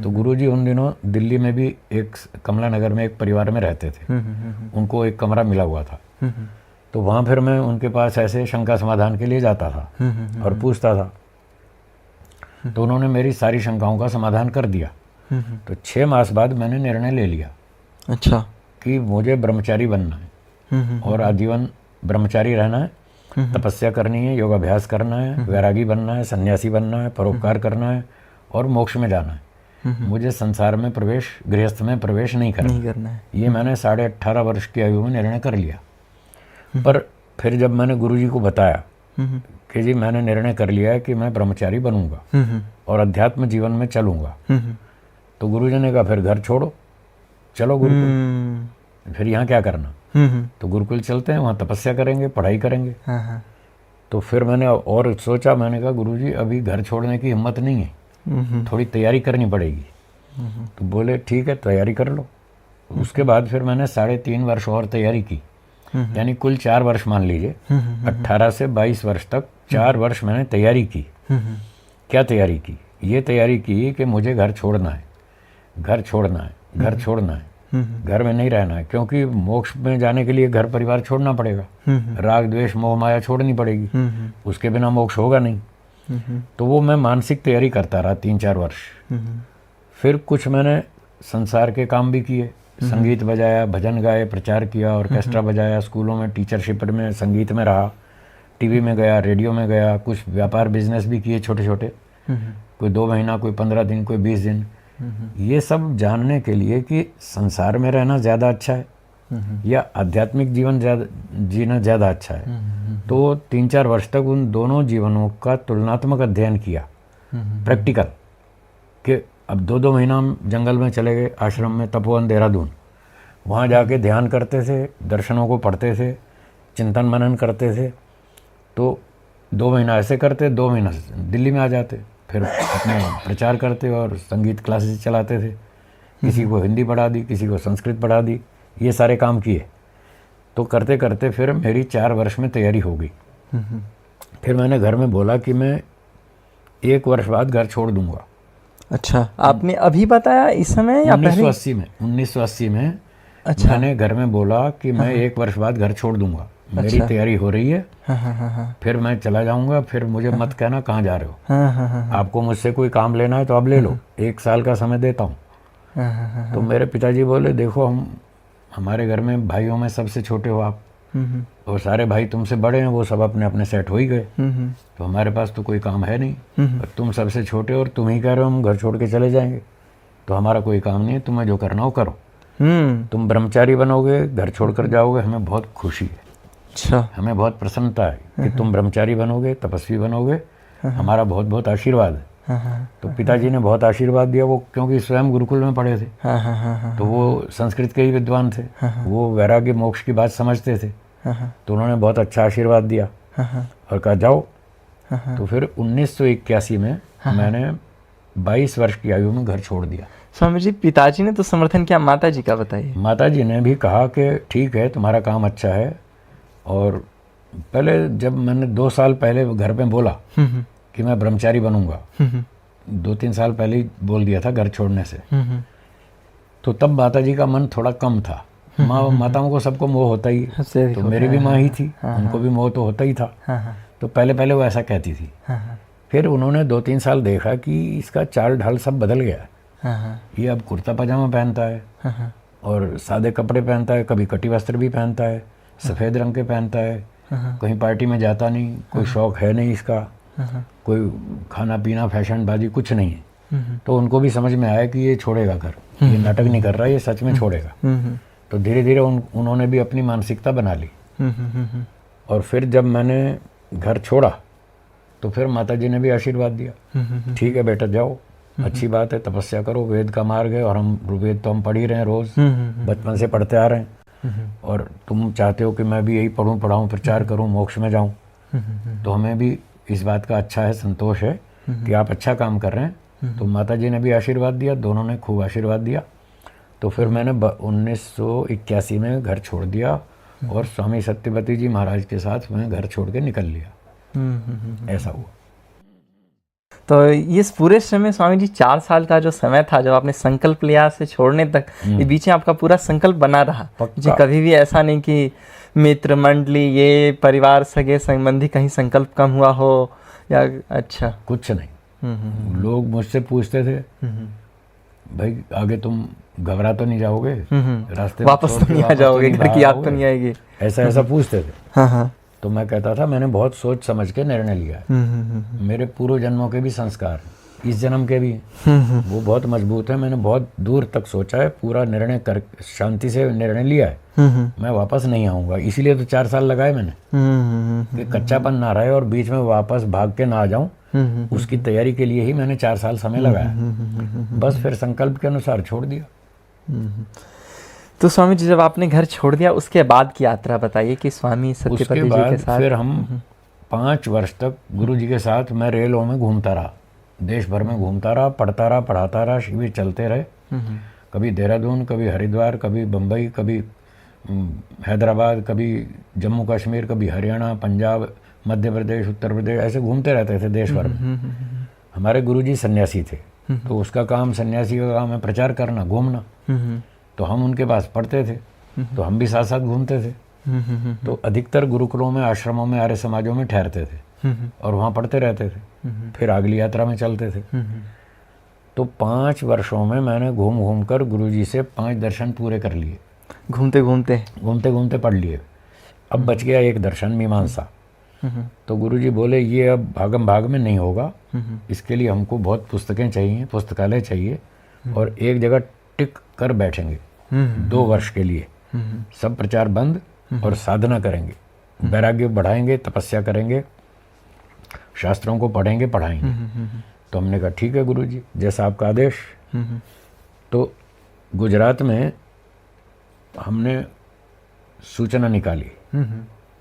तो गुरुजी उन दिनों दिल्ली में भी एक कमला नगर में एक परिवार में रहते थे, उनको एक कमरा मिला हुआ था। तो वहाँ फिर मैं उनके पास ऐसे शंका समाधान के लिए जाता था और पूछता था। तो उन्होंने मेरी सारी शंकाओं का समाधान कर दिया। तो 6 मास बाद मैंने निर्णय ले लिया अच्छा कि मुझे ब्रह्मचारी बनना है और आजीवन ब्रह्मचारी रहना है, तपस्या करनी है, योगाभ्यास करना है, वैरागी बनना है, सन्यासी बनना है, परोपकार करना है और मोक्ष में जाना है। मुझे संसार में प्रवेश, गृहस्थ में प्रवेश नहीं करना है। ये मैंने 18.5 वर्ष की आयु में निर्णय कर लिया। पर फिर जब मैंने गुरुजी को बताया कि जी मैंने निर्णय कर लिया है कि मैं ब्रह्मचारी बनूंगा और अध्यात्म जीवन में चलूंगा, तो गुरुजी ने कहा फिर घर छोड़ो, चलो गुरुकुल। फिर यहाँ क्या करना? तो गुरुकुल चलते हैं, वहाँ तपस्या करेंगे, पढ़ाई करेंगे। तो फिर मैंने और सोचा, मैंने कहा गुरुजी अभी घर छोड़ने की हिम्मत नहीं है, थोड़ी तैयारी करनी पड़ेगी। तो बोले ठीक है तैयारी कर लो। उसके बाद फिर मैंने 3.5 वर्ष और तैयारी की, यानी कुल 4 वर्ष मान लीजिए। 18 से 22 वर्ष तक 4 वर्ष मैंने तैयारी की। क्या तैयारी की? ये तैयारी की कि मुझे घर छोड़ना है, घर छोड़ना है, घर छोड़ना है, घर में नहीं रहना है, क्योंकि मोक्ष में जाने के लिए घर परिवार छोड़ना पड़ेगा, राग द्वेष मोह माया छोड़नी पड़ेगी, उसके बिना मोक्ष होगा नहीं। तो वो मैं मानसिक तैयारी करता रहा 3-4 वर्ष। फिर कुछ मैंने संसार के काम भी किए, संगीत बजाया, भजन गाए, प्रचार किया, ऑर्केस्ट्रा बजाया, स्कूलों में टीचरशिप में संगीत में रहा, टीवी में गया, रेडियो में गया, कुछ व्यापार बिजनेस भी किए छोटे छोटे, कोई 2 महीना, कोई 15 दिन, कोई 20 दिन। ये सब जानने के लिए कि संसार में रहना ज़्यादा अच्छा है या आध्यात्मिक जीवन जीना ज़्यादा अच्छा है। तो 3-4 वर्ष तक उन दोनों जीवनों का तुलनात्मक अध्ययन किया, प्रैक्टिकल, कि अब 2-2 महीना हम जंगल में चले गए, आश्रम में, तपोवन देहरादून, वहाँ जाके ध्यान करते थे, दर्शनों को पढ़ते थे, चिंतन मनन करते थे। तो 2 महीना ऐसे करते, 2 महीना दिल्ली में आ जाते, फिर अपने प्रचार करते और संगीत क्लासेस चलाते थे। किसी को हिंदी पढ़ा दी, किसी को संस्कृत पढ़ा दी, ये सारे काम किए। तो करते करते फिर मेरी 4 वर्ष में तैयारी हो गई। फिर मैंने घर में बोला कि मैं 1 वर्ष बाद घर छोड़ दूंगा। अच्छा, आपने अभी बताया इस समय या 1980 में अच्छा। मैंने घर में बोला कि मैं 1 वर्ष बाद घर छोड़ दूंगा, मेरी तैयारी हो रही है, फिर मैं चला जाऊंगा, फिर मुझे मत कहना कहाँ जा रहे हो, आपको मुझसे कोई काम लेना है तो आप ले लो, 1 साल का समय देता हूँ। तो मेरे पिताजी बोले देखो हमारे घर में भाइयों में सबसे छोटे हो आप, और सारे भाई तुमसे बड़े हैं, वो सब अपने अपने सेट हो ही गए, तो हमारे पास तो कोई काम है नहीं, और तुम सबसे छोटे और तुम ही कह रहे हो हम घर छोड़ के चले जाएंगे, तो हमारा कोई काम नहीं है, तुम्हें जो करना हो करो, तुम ब्रह्मचारी बनोगे, घर छोड़ कर जाओगे, हमें बहुत खुशी है, अच्छा, हमें बहुत प्रसन्नता है कि तुम ब्रह्मचारी बनोगे, तपस्वी बनोगे, हमारा बहुत बहुत आशीर्वाद है। तो पिताजी ने बहुत आशीर्वाद दिया, वो क्योंकि स्वयं गुरुकुल में पढ़े थे, तो वो संस्कृत के ही विद्वान थे, वो वैराग्य मोक्ष की बात समझते थे, तो उन्होंने बहुत अच्छा आशीर्वाद दिया और कहा जाओ। तो फिर 1981 में मैंने 22 वर्ष की आयु में घर छोड़ दिया। स्वामी जी, पिताजी ने तो समर्थन किया, माता जी का बताइए। माता जी ने भी कहा कि ठीक है तुम्हारा काम अच्छा है, और पहले जब मैंने 2 साल पहले घर में बोला कि मैं ब्रह्मचारी बनूंगा, 2-3 साल पहले ही बोल दिया था घर छोड़ने से, तो तब माता जी का मन थोड़ा कम था। माताओं को सबको मोह होता ही, तो मेरी भी माँ ही थी, उनको भी मोह तो होता ही था, तो पहले पहले वो ऐसा कहती थी। फिर उन्होंने 2-3 साल देखा कि इसका चाल ढाल सब बदल गया, ये अब कुर्ता पजामा पहनता है और सादे कपड़े पहनता है, कभी कटी वस्त्र भी पहनता है, सफ़ेद रंग के पहनता है, कहीं पार्टी में जाता नहीं, कोई शौक है नहीं इसका, कोई खाना पीना फैशन बाजी कुछ नहीं है। तो उनको भी समझ में आया कि ये छोड़ेगा घर, ये नाटक नहीं कर रहा, ये सच में छोड़ेगा। तो धीरे धीरे उन्होंने भी अपनी मानसिकता बना ली। और फिर जब मैंने घर छोड़ा तो फिर माता जी ने भी आशीर्वाद दिया, ठीक है बेटा जाओ, अच्छी बात है, तपस्या करो, वेद का मार्ग है, और हम वेद तो हम पढ़ ही रहे हैं, रोज बचपन से पढ़ते आ रहे हैं, और तुम चाहते हो कि मैं भी यही पढ़ूं, पढ़ाऊं, प्रचार करूं, मोक्ष में जाऊं, तो हमें भी इस बात का अच्छा है, संतोष है कि आप अच्छा काम कर रहे हैं। तो माता जी ने भी आशीर्वाद दिया, दोनों ने खूब आशीर्वाद दिया। तो फिर मैंने 1981 में घर छोड़ दिया और स्वामी सत्यवती जी महाराज के साथ मैं घर छोड़ के निकल लिया। ऐसा हुआ। तो इस पूरे समय स्वामी जी 4 साल का जो समय था जब आपने संकल्प लिया से छोड़ने तक, ये बीच में आपका पूरा संकल्प बना रहा जी? कभी भी ऐसा नहीं कि मित्र मंडली, ये परिवार, सगे संबंधी कहीं संकल्प कम हुआ हो या? अच्छा, कुछ नहीं। लोग मुझसे पूछते थे, भाई आगे तुम घबरा तो नहीं जाओगे, रास्ते वापस तो नहीं आ जाओगे, घर की याद तो नहीं आएगी, ऐसा पूछते थे। हाँ। तो मैं कहता था मैंने बहुत सोच समझ के निर्णय लिया है। मेरे पूर्व जन्मों के भी संस्कार, इस जन्म के भी, वो बहुत मजबूत है। मैंने बहुत दूर तक सोचा है, पूरा निर्णय कर, शांति से निर्णय लिया है। मैं वापस नहीं आऊंगा, इसीलिए तो 4 साल लगाए मैंने कि कच्चापन ना रहे और बीच में वापस भाग के ना आ जाऊं। उसकी तैयारी के लिए ही मैंने 4 साल समय लगाया। बस फिर संकल्प के अनुसार छोड़ दिया। तो स्वामी जी जब आपने घर छोड़ दिया उसके बाद की यात्रा बताइए कि स्वामी सत्यपति जी के साथ। फिर हम 5 वर्ष तक गुरु जी के साथ मैं रेलों में घूमता रहा, देश भर में घूमता रहा, पढ़ता रहा, पढ़ाता रहा, शिविर चलते रहे। कभी देहरादून, कभी हरिद्वार, कभी बम्बई, कभी हैदराबाद, कभी जम्मू कश्मीर, कभी हरियाणा, पंजाब, मध्य प्रदेश, उत्तर प्रदेश, ऐसे घूमते रहते थे देश भर में। हमारे गुरुजी सन्यासी थे, तो उसका काम, सन्यासी का काम है प्रचार करना, घूमना। तो हम उनके पास पढ़ते थे, तो हम भी साथ साथ घूमते थे। तो अधिकतर गुरुकुलों में, आश्रमों में, आर्य समाजों में ठहरते थे और वहाँ पढ़ते रहते थे। फिर अगली यात्रा में चलते थे। तो 5 वर्षों में मैंने घूम घूम कर गुरुजी से 5 दर्शन पूरे कर लिए। घूमते घूमते पढ़ लिए। अब बच गया एक दर्शन, मीमांसा। तो गुरुजी बोले ये अब भागम भाग में नहीं होगा, इसके लिए हमको बहुत पुस्तकें चाहिए, पुस्तकालय चाहिए, और एक जगह टिक कर बैठेंगे 2 वर्ष के लिए, सब प्रचार बंद, और साधना करेंगे, वैराग्य बढ़ाएंगे, तपस्या करेंगे, शास्त्रों को पढ़ेंगे, पढ़ाएंगे। तो हमने कहा ठीक है गुरुजी, जैसा आपका आदेश। तो गुजरात में हमने सूचना निकाली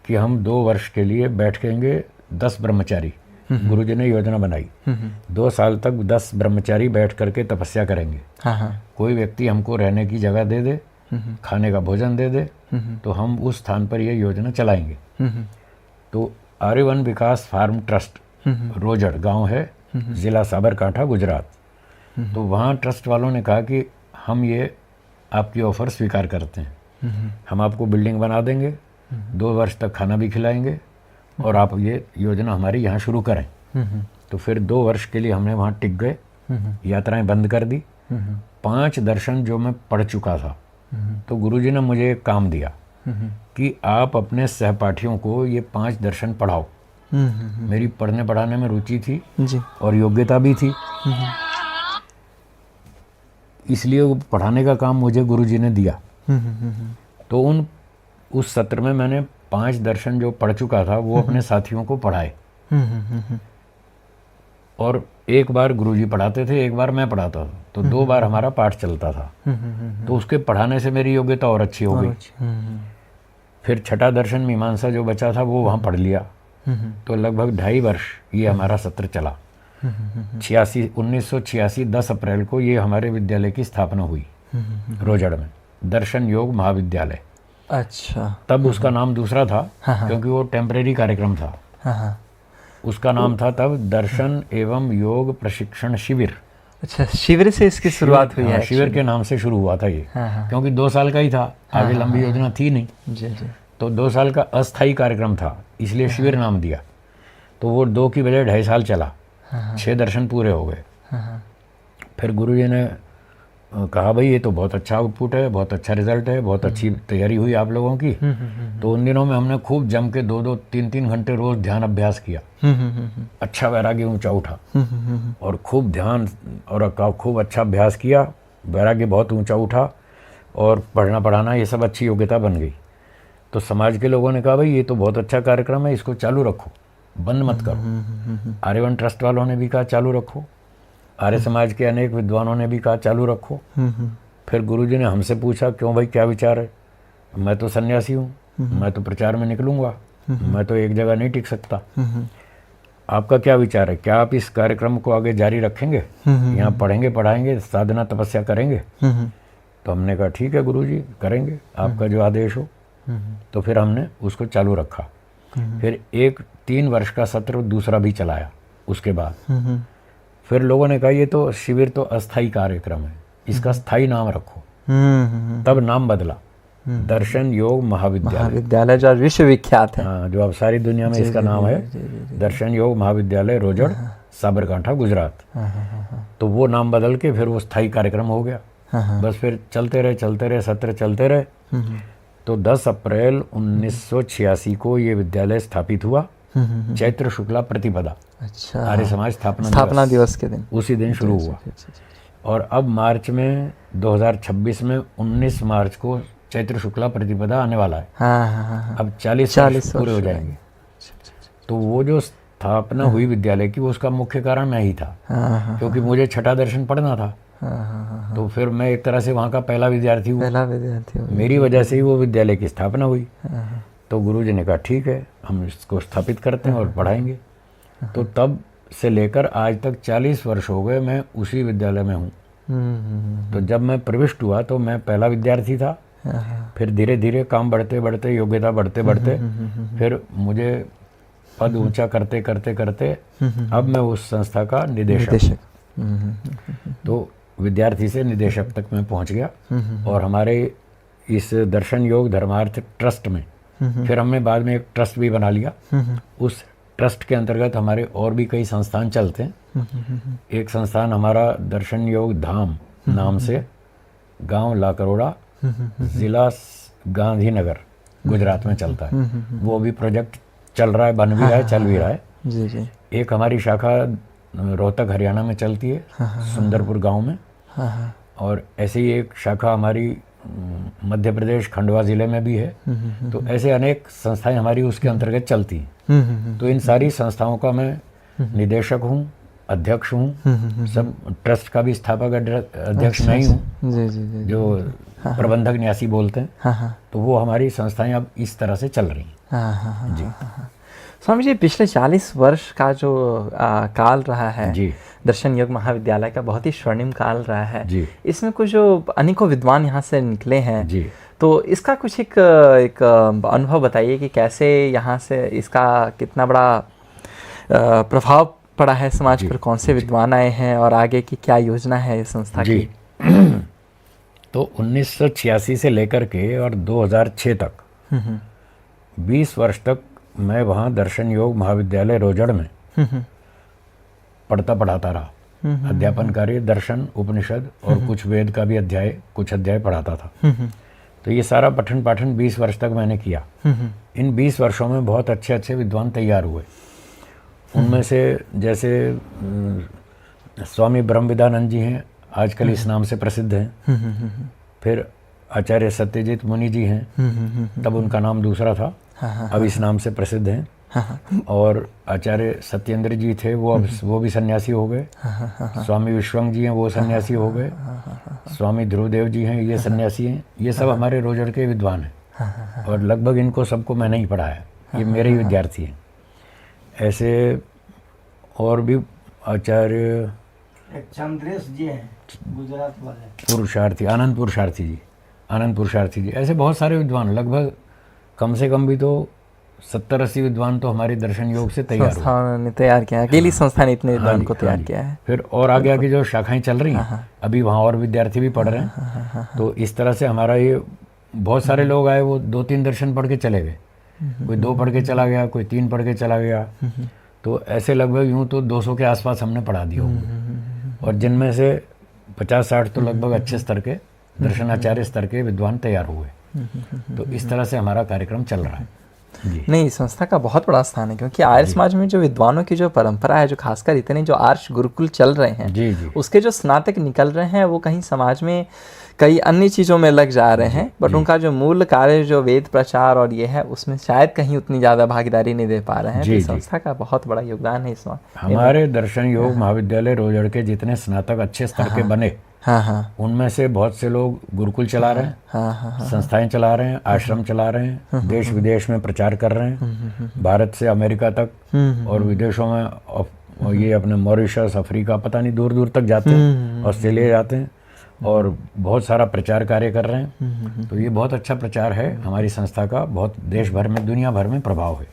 कि हम 2 वर्ष के लिए बैठेंगे 10 ब्रह्मचारी। गुरुजी ने योजना बनाई, 2 साल तक 10 ब्रह्मचारी बैठ करके तपस्या करेंगे। कोई व्यक्ति हमको रहने की जगह दे दे, खाने का भोजन दे दे, तो हम उस स्थान पर यह योजना चलाएंगे। तो आर्यवन विकास फार्म ट्रस्ट, रोजड़ गांव है, जिला साबरकांठा, गुजरात। तो वहाँ ट्रस्ट वालों ने कहा कि हम ये आपकी ऑफर स्वीकार करते हैं, हम आपको बिल्डिंग बना देंगे, 2 वर्ष तक खाना भी खिलाएंगे, और आप ये योजना हमारी यहाँ शुरू करें। तो फिर 2 वर्ष के लिए हमने वहाँ टिक गए, यात्राएं बंद कर दी। 5 दर्शन जो मैं पढ़ चुका था, तो गुरुजी ने मुझे एक काम दिया कि आप अपने सहपाठियों को ये 5 दर्शन पढ़ाओ। मेरी पढ़ने पढ़ाने में रुचि थी जी, और योग्यता भी थी, इसलिए वो पढ़ाने का काम मुझे गुरुजी ने दिया। तो उस सत्र में मैंने 5 दर्शन जो पढ़ चुका था वो अपने साथियों को पढ़ाए। और एक बार गुरुजी पढ़ाते थे, एक बार मैं पढ़ाता था, तो 2 बार हमारा पाठ चलता था। तो उसके पढ़ाने से मेरी योग्यता और अच्छी हो गई। फिर 6ठा दर्शन मीमांसा जो बचा था वो वहाँ पढ़ लिया। तो लगभग 2.5 वर्ष ये हमारा सत्र चला। 1986 10 अप्रैल को ये हमारे विद्यालय की स्थापना हुई रोजड़ में, दर्शन योग महाविद्यालय। अच्छा, तब उसका नाम दूसरा था, क्योंकि वो टेम्परेरी कार्यक्रम था। उसका नाम था तब दर्शन एवं योग प्रशिक्षण शिविर। अच्छा, शिविर से इसकी शुरुआत हुई है? शिविर के नाम से शुरू हुआ था ये, क्योंकि 2 साल का ही था, आगे लंबी योजना थी नहीं। जी। तो 2 साल का अस्थायी कार्यक्रम था, इसलिए शिविर नाम दिया। तो वो 2 की बजाय 2.5 साल चला। 6 दर्शन पूरे हो गए। फिर गुरुजी ने कहा भाई ये तो बहुत अच्छा आउटपुट है, बहुत अच्छा रिजल्ट है, बहुत अच्छी तैयारी हुई आप लोगों की। तो उन दिनों में हमने खूब जम के 2-2, 3-3 घंटे रोज ध्यान अभ्यास किया। अच्छा वैराग्य ऊंचा उठा और खूब ध्यान और खूब अच्छा अभ्यास किया, वैराग्य बहुत ऊंचा उठा और पढ़ना पढ़ाना ये सब अच्छी योग्यता बन गई। तो समाज के लोगों ने कहा भाई ये तो बहुत अच्छा कार्यक्रम है, इसको चालू रखो, बंद मत करो। आर्यवन ट्रस्ट वालों ने भी कहा चालू रखो, आर्य समाज के अनेक विद्वानों ने भी कहा चालू रखो। फिर गुरुजी ने हमसे पूछा क्यों भाई क्या विचार है। मैं तो सन्यासी हूँ, मैं तो प्रचार में निकलूंगा, मैं तो एक जगह नहीं टिक सकता। आपका क्या विचार है, क्या आप इस कार्यक्रम को आगे जारी रखेंगे, यहाँ पढ़ेंगे पढ़ाएंगे, साधना तपस्या करेंगे। तो हमने कहा ठीक है गुरुजी करेंगे, आपका जो आदेश हो। तो फिर हमने उसको चालू रखा। फिर 3 वर्ष का सत्र दूसरा भी चलाया। उसके बाद फिर लोगों ने कहा ये तो शिविर तो अस्थाई कार्यक्रम है, इसका स्थायी नाम रखो। तब नाम बदला, दर्शन योग महाविद्यालय, जो विश्वविख्यात है। हाँ, जो अब सारी दुनिया में इसका नाम है दर्शन योग महाविद्यालय रोजड़, साबरकांठा, गुजरात। तो वो नाम बदल के फिर वो स्थायी कार्यक्रम हो गया। बस फिर चलते रहे सत्र चलते रहे। तो 10 अप्रैल 1986 को ये विद्यालय स्थापित हुआ, चैत्र शुक्ला प्रतिपदा। अच्छा, आर्य समाज स्थापना दिवस के दिन, उसी दिन शुरू हुआ। और अब मार्च में 2026 में 19 मार्च को चैत्र शुक्ला प्रतिपदा आने वाला है। अब 40 वर्ष पूरे हो जाएंगे। तो वो जो स्थापना हुई विद्यालय की, वो उसका मुख्य कारण मैं ही था, क्योंकि मुझे छठा दर्शन पढ़ना था। तो फिर मैं एक तरह से वहाँ का पहला विद्यार्थी हूँ। मेरी वजह से ही वो विद्यालय की स्थापना हुई। तो गुरुजी ने कहा ठीक है हम इसको स्थापित करते हैं और पढ़ाएंगे। तो तब से लेकर आज तक 40 वर्ष हो गए मैं उसी विद्यालय में हूँ। तो जब मैं प्रविष्ट हुआ तो मैं पहला विद्यार्थी था। फिर धीरे धीरे काम बढ़ते बढ़ते, योग्यता बढ़ते बढ़ते, फिर मुझे पद ऊंचा करते करते करते अब मैं उस संस्था का निदेशक। तो विद्यार्थी से निदेशक तक मैं पहुंच गया। और हमारे इस दर्शन योग धर्मार्थ ट्रस्ट में फिर हमने बाद में एक ट्रस्ट भी बना लिया। उस ट्रस्ट के अंतर्गत हमारे और भी कई संस्थान चलते हैं। एक संस्थान हमारा दर्शन योग धाम नाम से गांव लाकरोड़ा, जिला गांधीनगर, गुजरात में चलता है। वो भी प्रोजेक्ट चल रहा है, बन भी रहा है, चल भी रहा है। जी जी। एक हमारी शाखा रोहतक हरियाणा में चलती है, सुंदरपुर गांव में। और ऐसे ही एक शाखा हमारी मध्य प्रदेश खंडवा ज़िले में भी है। तो ऐसे अनेक संस्थाएं हमारी उसके अंतर्गत चलती हैं। तो इन सारी संस्थाओं का मैं निदेशक हूँ, अध्यक्ष हूँ। सब ट्रस्ट का भी स्थापक अध्यक्ष मैं ही हूँ, जो प्रबंधक न्यासी बोलते हैं। तो वो हमारी संस्थाएं अब इस तरह से चल रही हैं। जी स्वामी जी, पिछले 40 वर्ष का जो काल रहा है जी, दर्शन योग महाविद्यालय का बहुत ही स्वर्णिम काल रहा है जी। इसमें कुछ जो अनेकों विद्वान यहाँ से निकले हैं जी। तो इसका कुछ एक अनुभव बताइए कि कैसे यहाँ से इसका कितना बड़ा प्रभाव पड़ा है समाज पर, कौन से विद्वान आए हैं और आगे की क्या योजना है इस संस्था की। तो 1986 से लेकर के और 2006 तक 20 वर्ष तक मैं वहाँ दर्शन योग महाविद्यालय रोजड़ में पढ़ता पढ़ाता रहा। अध्यापन कार्य, दर्शन, उपनिषद और कुछ वेद का भी कुछ अध्याय पढ़ाता था। तो ये सारा पठन पाठन 20 वर्ष तक मैंने किया। इन 20 वर्षों में बहुत अच्छे अच्छे विद्वान तैयार हुए। उनमें से जैसे स्वामी ब्रह्मविदानंद जी हैं, आजकल इस नाम से प्रसिद्ध हैं। फिर आचार्य सत्यजित मुनि जी हैं, तब उनका नाम दूसरा था, अब इस नाम से प्रसिद्ध हैं। और आचार्य सत्येंद्र जी थे, वो भी सन्यासी हो गए। स्वामी विश्वंग जी हैं, वो सन्यासी हो गए। स्वामी ध्रुवदेव जी हैं, ये सन्यासी हैं। ये सब हमारे रोजड़ के विद्वान हैं और लगभग इनको सबको मैंने ही पढ़ाया, ये मेरे ही विद्यार्थी हैं। ऐसे और भी आचार्य चंद्रेश जी हैं, गुजरात वाले, पुरुषार्थी, आनंद पुरुषार्थी जी, ऐसे बहुत सारे विद्वान, लगभग कम से कम भी तो 70-80 विद्वान तो हमारे दर्शन योग से तैयार ने तैयार किया है। अकेली संस्था ने इतने विद्वान को तैयार किया है। फिर और आगे आगे जो शाखाएं चल रही हैं, अभी वहाँ और विद्यार्थी भी पढ़ रहे हैं। तो इस तरह से हमारा ये बहुत सारे लोग आए, वो 2-3 दर्शन पढ़ के चले गए, कोई 2 पढ़ के चला गया, कोई 3 पढ़ के चला गया। तो ऐसे लगभग यूँ तो 200 के आसपास हमने पढ़ा दिया होंगे। और जिनमें से 50-60 तो लगभग अच्छे स्तर के दर्शनाचार्य स्तर के विद्वान तैयार हुए। तो इस तरह से हमारा कार्यक्रम चल रहा है जी। नहीं, संस्था का बहुत बड़ा स्थान है, क्योंकि आर्य समाज में जो विद्वानों की जो परंपरा है, जो खासकर इतने जो आर्ष गुरुकुल चल रहे हैं जी जी उसके जो स्नातक निकल रहे हैं वो कहीं समाज में कई अन्य चीज़ों में लग जा रहे हैं, बट उनका जो मूल कार्य जो वेद प्रचार और ये है उसमें शायद कहीं उतनी ज़्यादा भागीदारी नहीं दे पा रहे हैं। तो जी, इस जी। संस्था का बहुत बड़ा योगदान है इसमें। हमारे दर्शन योग महाविद्यालय रोजड़ के जितने स्नातक अच्छे स्तर के बने, हाँ हाँ उनमें से बहुत से लोग गुरुकुल चला रहे हैं, हाँ हाँ संस्थाएं चला रहे हैं, आश्रम चला रहे हैं, देश विदेश में प्रचार कर रहे हैं, भारत से अमेरिका तक और विदेशों में और ये अपने मॉरिशस, अफ्रीका, पता नहीं दूर दूर तक जाते हैं, ऑस्ट्रेलिया जाते हैं और बहुत सारा प्रचार कार्य कर रहे हैं। तो ये बहुत अच्छा प्रचार है हमारी संस्था का, बहुत देश भर में, दुनिया भर में प्रभाव है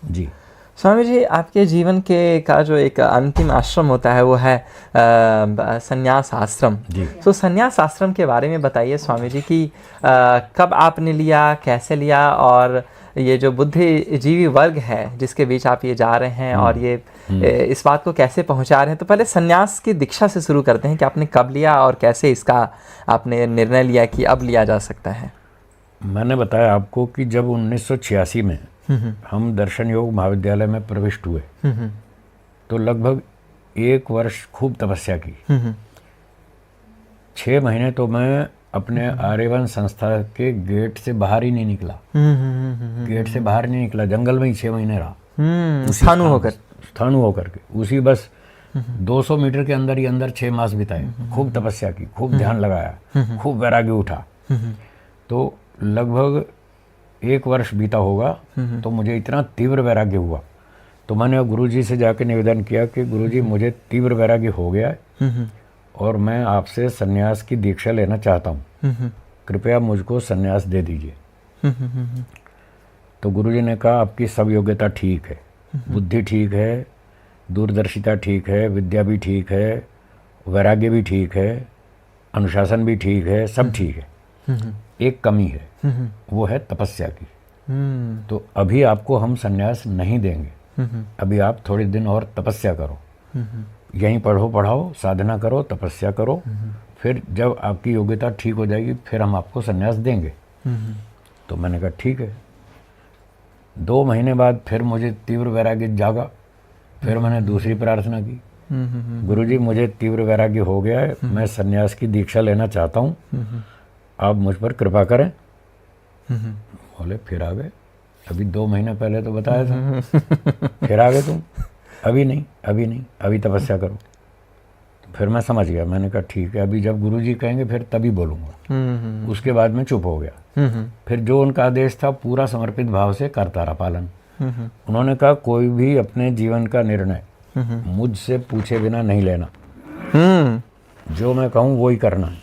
जी। स्वामी जी, आपके जीवन के का जो एक अंतिम आश्रम होता है वो है संन्यास आश्रम जी। तो संन्यास आश्रम के बारे में बताइए स्वामी जी कि कब आपने लिया, कैसे लिया, और ये जो बुद्धिजीवी वर्ग है जिसके बीच आप ये जा रहे हैं और ये इस बात को कैसे पहुंचा रहे हैं। तो पहले संन्यास की दीक्षा से शुरू करते हैं कि आपने कब लिया और कैसे इसका आपने निर्णय लिया कि अब लिया जा सकता है। मैंने बताया आपको कि जब 1986 में हम दर्शन योग महाविद्यालय में प्रविष्ट हुए तो लगभग 1 वर्ष खूब तपस्या की। 6 महीने तो मैं अपने आर्यवन संस्था के गेट से बाहर ही नहीं निकला, गेट से बाहर नहीं निकला, जंगल में ही 6 महीने रहा, स्थानु होकर के उसी बस 200 मीटर के अंदर ही अंदर 6 मास बिताए, खूब तपस्या की, खूब ध्यान लगाया, खूब वैराग्य उठा। तो लगभग 1 वर्ष बीता होगा तो मुझे इतना तीव्र वैराग्य हुआ तो मैंने गुरुजी से जाकर निवेदन किया कि गुरुजी मुझे तीव्र वैराग्य हो गया है और मैं आपसे सन्यास की दीक्षा लेना चाहता हूँ, कृपया मुझको सन्यास दे दीजिए। तो गुरुजी ने कहा आपकी सब योग्यता ठीक है, बुद्धि ठीक है, दूरदर्शिता ठीक है, विद्या भी ठीक है, वैराग्य भी ठीक है, अनुशासन भी ठीक है, सब ठीक है, एक कमी है, वो है तपस्या की। तो अभी आपको हम सन्यास नहीं देंगे, अभी आप थोड़े दिन और तपस्या करो, यहीं पढ़ो पढ़ाओ, साधना करो, तपस्या करो, फिर जब आपकी योग्यता ठीक हो जाएगी फिर हम आपको सन्यास देंगे। तो मैंने कहा ठीक है। 2 महीने बाद फिर मुझे तीव्र वैराग्य जागा, फिर मैंने दूसरी प्रार्थना की, गुरुजी मुझे तीव्र वैराग्य हो गया है, मैं सन्यास की दीक्षा लेना चाहता हूँ, आप मुझ पर कृपा करें। बोले फिर आ गए, अभी 2 महीने पहले तो बताया था, फिर आ गए तुम, अभी नहीं, अभी नहीं, अभी तपस्या करो। तो फिर मैं समझ गया, मैंने कहा ठीक है, अभी जब गुरुजी कहेंगे फिर तभी बोलूँगा। उसके बाद मैं चुप हो गया। फिर जो उनका आदेश था पूरा समर्पित भाव से करता रहा पालन। उन्होंने कहा कोई भी अपने जीवन का निर्णय मुझसे पूछे बिना नहीं लेना, जो मैं कहूँ वो ही करना है,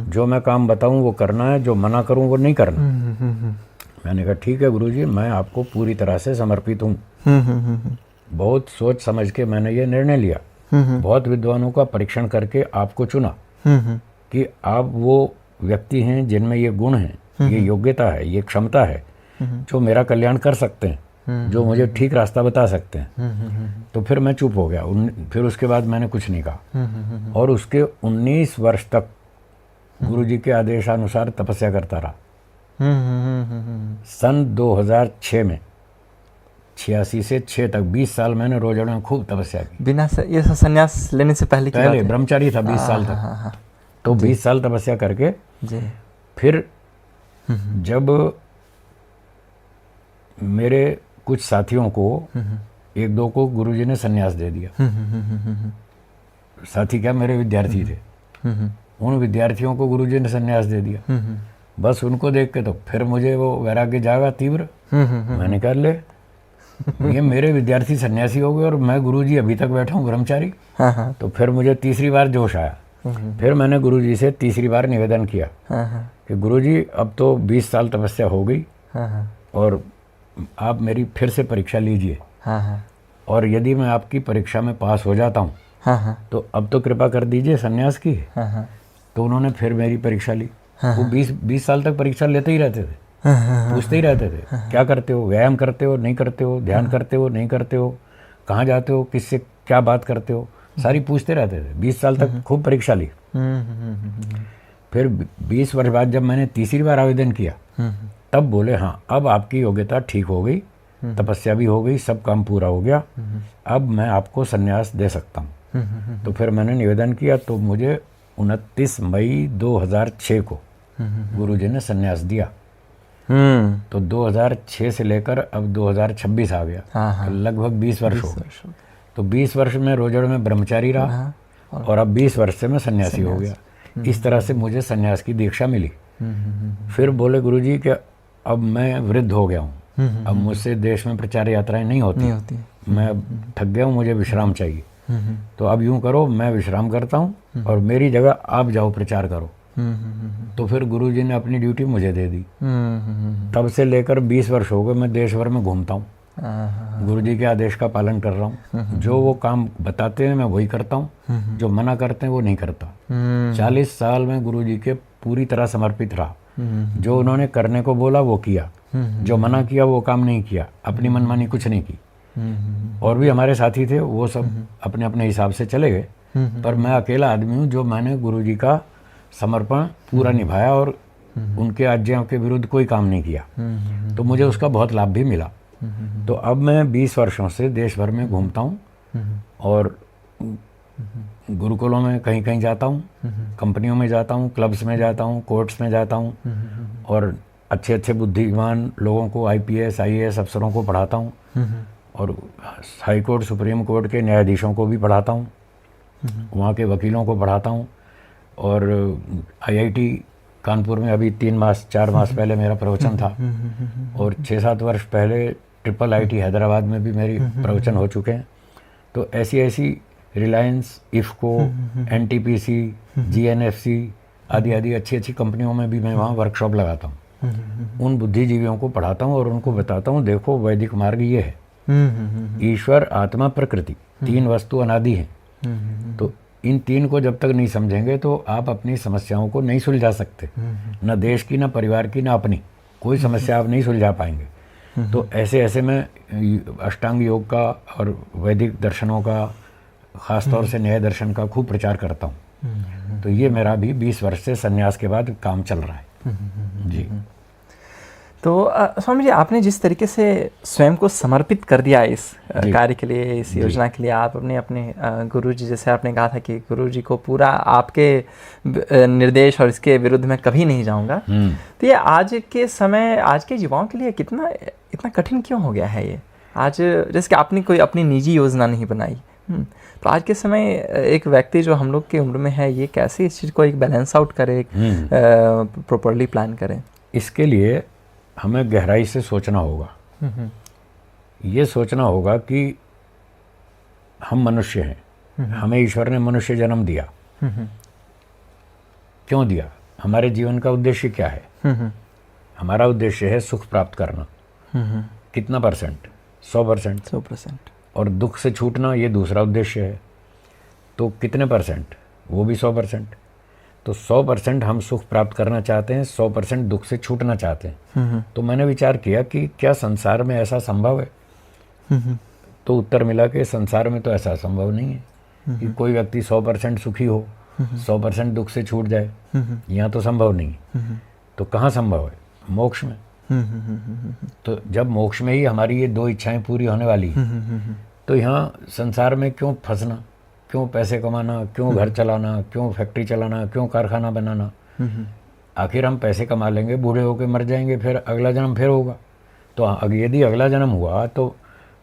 जो मैं काम बताऊँ वो करना है, जो मना करूँ वो नहीं करना। मैंने कहा ठीक है गुरुजी, मैं आपको पूरी तरह से समर्पित हूँ। बहुत सोच समझ के मैंने ये निर्णय लिया, बहुत विद्वानों का परीक्षण करके आपको चुना कि आप वो व्यक्ति हैं जिनमें ये गुण हैं, ये योग्यता है, ये क्षमता है, जो मेरा कल्याण कर सकते हैं, जो मुझे ठीक रास्ता बता सकते हैं। तो फिर मैं चुप हो गया। फिर उसके बाद मैंने कुछ नहीं कहा और उसके 19 वर्ष तक गुरुजी के आदेशानुसार तपस्या करता रहा। सन 2006 में 86 से 6 तक 20 साल मैंने रोजाना में खूब तपस्या की। बिना ये संन्यास लेने से पहले की बात है? ब्रह्मचारी था 20 साल तक। तो 20 साल तपस्या करके फिर जब मेरे कुछ साथियों को 1-2 को गुरुजी ने सन्यास दे दिया। साथी क्या, मेरे विद्यार्थी थे, उन विद्यार्थियों को गुरुजी ने सन्यास दे दिया। बस उनको देख के तो फिर मुझे वो वैराग्य जागा तीव्र। मैंने कहा ले, ये मेरे विद्यार्थी सन्यासी हो गए और मैं गुरुजी अभी तक बैठा हूँ ब्रह्मचारी। तो फिर मुझे तीसरी बार जोश आया। फिर मैंने गुरुजी से तीसरी बार निवेदन किया कि गुरुजी अब तो 20 साल तपस्या हो गई और आप मेरी फिर से परीक्षा लीजिए, और यदि मैं आपकी परीक्षा में पास हो जाता हूँ तो अब तो कृपा कर दीजिए सन्यास की। तो उन्होंने फिर मेरी परीक्षा ली। वो 20 साल तक परीक्षा लेते ही रहते थे, पूछते ही रहते थे क्या करते हो, व्यायाम करते हो नहीं करते हो, ध्यान करते हो नहीं करते हो, कहाँ जाते हो, किससे क्या बात करते हो, सारी पूछते रहते थे। 20 साल तक खूब परीक्षा ली। फिर 20 वर्ष बाद जब मैंने तीसरी बार आवेदन किया तब बोले हाँ अब आपकी योग्यता ठीक हो गई, तपस्या भी हो गई, सब काम पूरा हो गया, अब मैं आपको संन्यास दे सकता हूँ। तो फिर मैंने निवेदन किया तो मुझे 29 मई 2006 को गुरुजी ने संन्यास दिया। तो 2006 से लेकर अब 2026 आ गया। तो लगभग 20 वर्ष हो गए। तो 20 वर्ष में रोजड़ में ब्रह्मचारी रहा और अब 20 वर्ष से मैं सन्यासी हो गया। इस तरह से मुझे सन्यास की दीक्षा मिली। फिर बोले गुरुजी कि अब मैं वृद्ध हो गया हूँ, अब मुझसे देश में प्रचार यात्राएं नहीं होती। मैं अब थक गया हूँ, मुझे विश्राम चाहिए। तो अब यूं करो, मैं विश्राम करता हूँ और मेरी जगह आप जाओ प्रचार करो। तो फिर गुरुजी ने अपनी ड्यूटी मुझे दे दी। तब से लेकर 20 वर्ष हो गए मैं देश भर में घूमता हूँ, गुरुजी के आदेश का पालन कर रहा हूँ। जो वो काम बताते हैं मैं वही करता हूँ, जो मना करते हैं वो नहीं करता। 40 साल में गुरुजी के पूरी तरह समर्पित रहा। जो उन्होंने करने को बोला वो किया, जो मना किया वो काम नहीं किया, अपनी मनमानी कुछ नहीं की। और भी हमारे साथी थे, वो सब अपने अपने हिसाब से चले गए, पर मैं अकेला आदमी हूँ जो मैंने गुरुजी का समर्पण पूरा निभाया और उनके आज्ञाओं के विरुद्ध कोई काम नहीं किया। तो मुझे उसका बहुत लाभ भी मिला। तो अब मैं 20 वर्षों से देश भर में घूमता हूँ और गुरुकुलों में कहीं कहीं जाता हूँ, कंपनियों में जाता हूँ, क्लब्स में जाता हूँ, कोर्ट्स में जाता हूँ और अच्छे अच्छे बुद्धिमान लोगों को, IPS IAS अफसरों को पढ़ाता हूँ और हाई कोर्ट सुप्रीम कोर्ट के न्यायाधीशों को भी पढ़ाता हूँ, वहाँ के वकीलों को पढ़ाता हूँ। और IIT कानपुर में अभी 4 मास पहले मेरा प्रवचन था और 6-7 वर्ष पहले IIIT हैदराबाद में भी मेरी प्रवचन हो चुके हैं। तो ऐसी ऐसी रिलायंस, इफ़को, NTPC, GNFC आदि आदि अच्छी अच्छी कंपनियों में भी मैं वहाँ वर्कशॉप लगाता हूँ। उन बुद्धिजीवियों को पढ़ाता हूँ और उनको बताता हूँ देखो वैदिक मार्ग ये है, ईश्वर, आत्मा, प्रकृति 3 वस्तु अनादि हैं। तो इन 3 को जब तक नहीं समझेंगे तो आप अपनी समस्याओं को नहीं सुलझा सकते, न देश की, न परिवार की, न अपनी कोई समस्या आप नहीं सुलझा पाएंगे। तो ऐसे ऐसे मैं अष्टांग योग का और वैदिक दर्शनों का, ख़ास तौर से न्याय दर्शन का खूब प्रचार करता हूँ। तो ये मेरा भी 20 वर्ष से संन्यास के बाद काम चल रहा है। जी। तो स्वामी जी, आपने जिस तरीके से स्वयं को समर्पित कर दिया इस कार्य के लिए, इस योजना के लिए, आप अपने गुरु जी, जैसे आपने कहा था कि गुरु जी को पूरा आपके निर्देश और इसके विरुद्ध मैं कभी नहीं जाऊंगा, तो ये आज के समय, आज के युवाओं के लिए इतना कठिन क्यों हो गया है ये? आज जैसे कि आपने कोई अपनी निजी योजना नहीं बनाई, तो आज के समय एक व्यक्ति जो हम लोग की उम्र में है, ये कैसे इस चीज़ को एक बैलेंस आउट करे, प्रॉपरली प्लान करें? इसके लिए हमें गहराई से सोचना होगा। ये सोचना होगा कि हम मनुष्य हैं, हमें ईश्वर ने मनुष्य जन्म दिया। क्यों दिया? हमारे जीवन का उद्देश्य क्या है? हमारा उद्देश्य है सुख प्राप्त करना। कितना परसेंट? 100%। 100%। और दुख से छूटना, ये दूसरा उद्देश्य है। तो कितने परसेंट? वो भी 100%। तो 100% हम सुख प्राप्त करना चाहते हैं, 100% दुख से छूटना चाहते हैं। तो मैंने विचार किया कि क्या संसार में ऐसा संभव है? तो उत्तर मिला कि संसार में तो ऐसा संभव नहीं है कि कोई व्यक्ति 100% सुखी हो, 100% दुख से छूट जाए। यहाँ तो संभव नहीं है। तो कहाँ संभव है? मोक्ष में। तो जब मोक्ष में ही हमारी ये 2 इच्छाएं पूरी होने वाली हैं, तो यहाँ संसार में क्यों फंसना, क्यों पैसे कमाना, क्यों घर चलाना, क्यों फैक्ट्री चलाना, क्यों कारखाना बनाना? आखिर हम पैसे कमा लेंगे, बूढ़े होकर मर जाएंगे, फिर अगला जन्म फिर होगा। तो यदि अगला जन्म हुआ तो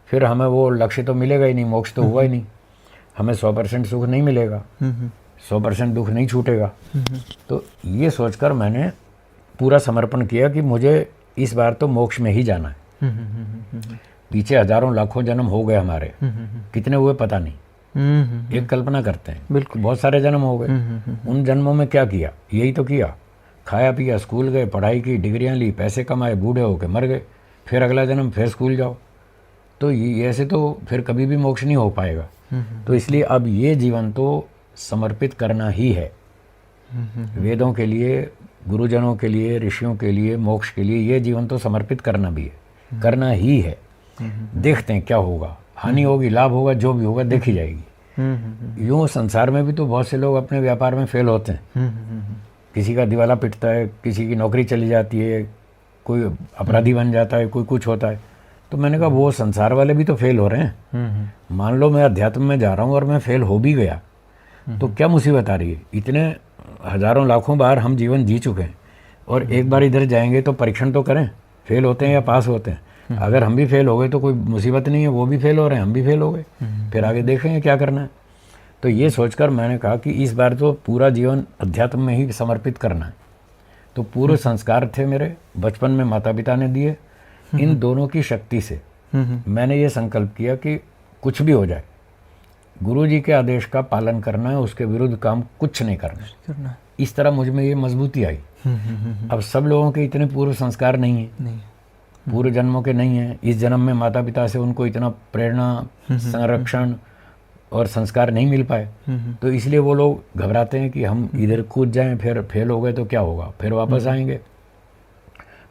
फिर हमें वो लक्ष्य तो मिलेगा ही नहीं, मोक्ष तो हुआ ही नहीं, हमें 100% सुख नहीं मिलेगा, 100% दुख नहीं छूटेगा। तो ये सोचकर मैंने पूरा समर्पण किया कि मुझे इस बार तो मोक्ष में ही जाना है। पीछे हजारों लाखों जन्म हो गए हमारे, कितने हुए पता नहीं, एक कल्पना करते हैं, बिल्कुल बहुत सारे जन्म हो गए। उन जन्मों में क्या किया? यही तो किया, खाया पिया, स्कूल गए, पढ़ाई की, डिग्रियां ली, पैसे कमाए, बूढ़े होके मर गए, फिर अगला जन्म फिर स्कूल जाओ। तो ये ऐसे तो फिर कभी भी मोक्ष नहीं हो पाएगा। तो इसलिए अब ये जीवन तो समर्पित करना ही है, वेदों के लिए, गुरुजनों के लिए, ऋषियों के लिए, मोक्ष के लिए। ये जीवन तो समर्पित करना भी है, करना ही है। देखते हैं क्या होगा, हानि होगी, लाभ होगा, जो भी होगा देखी जाएगी। यूँ संसार में भी तो बहुत से लोग अपने व्यापार में फेल होते हैं। किसी का दिवाला पिटता है, किसी की नौकरी चली जाती है, कोई अपराधी बन जाता है, कोई कुछ होता है। तो मैंने कहा वो संसार वाले भी तो फेल हो रहे हैं। मान लो मैं अध्यात्म में जा रहा हूँ और मैं फेल हो भी गया तो क्या मुसीबत आ रही है? इतने हजारों लाखों बार हम जीवन जी चुके हैं और एक बार इधर जाएंगे तो परीक्षण तो करें, फेल होते हैं या पास होते हैं। अगर हम भी फेल हो गए तो कोई मुसीबत नहीं है, वो भी फेल हो रहे हैं, हम भी फेल हो गए, फिर आगे देखेंगे क्या करना है। तो ये सोचकर मैंने कहा कि इस बार तो पूरा जीवन अध्यात्म में ही समर्पित करना है। तो पूरे संस्कार थे मेरे बचपन में माता पिता ने दिए। इन दोनों की शक्ति से मैंने ये संकल्प किया कि कुछ भी हो जाए गुरु जी के आदेश का पालन करना है, उसके विरुद्ध काम कुछ नहीं करना। इस तरह मुझ में ये मजबूती आई। अब सब लोगों के इतने पूर्व संस्कार नहीं है, पूर्व जन्मों के नहीं है। इस जन्म में माता पिता से उनको इतना प्रेरणा, संरक्षण और संस्कार नहीं मिल पाए, तो इसलिए वो लोग घबराते हैं कि हम इधर कूद जाएं, फिर फेल हो गए तो क्या होगा, फिर वापस आएंगे,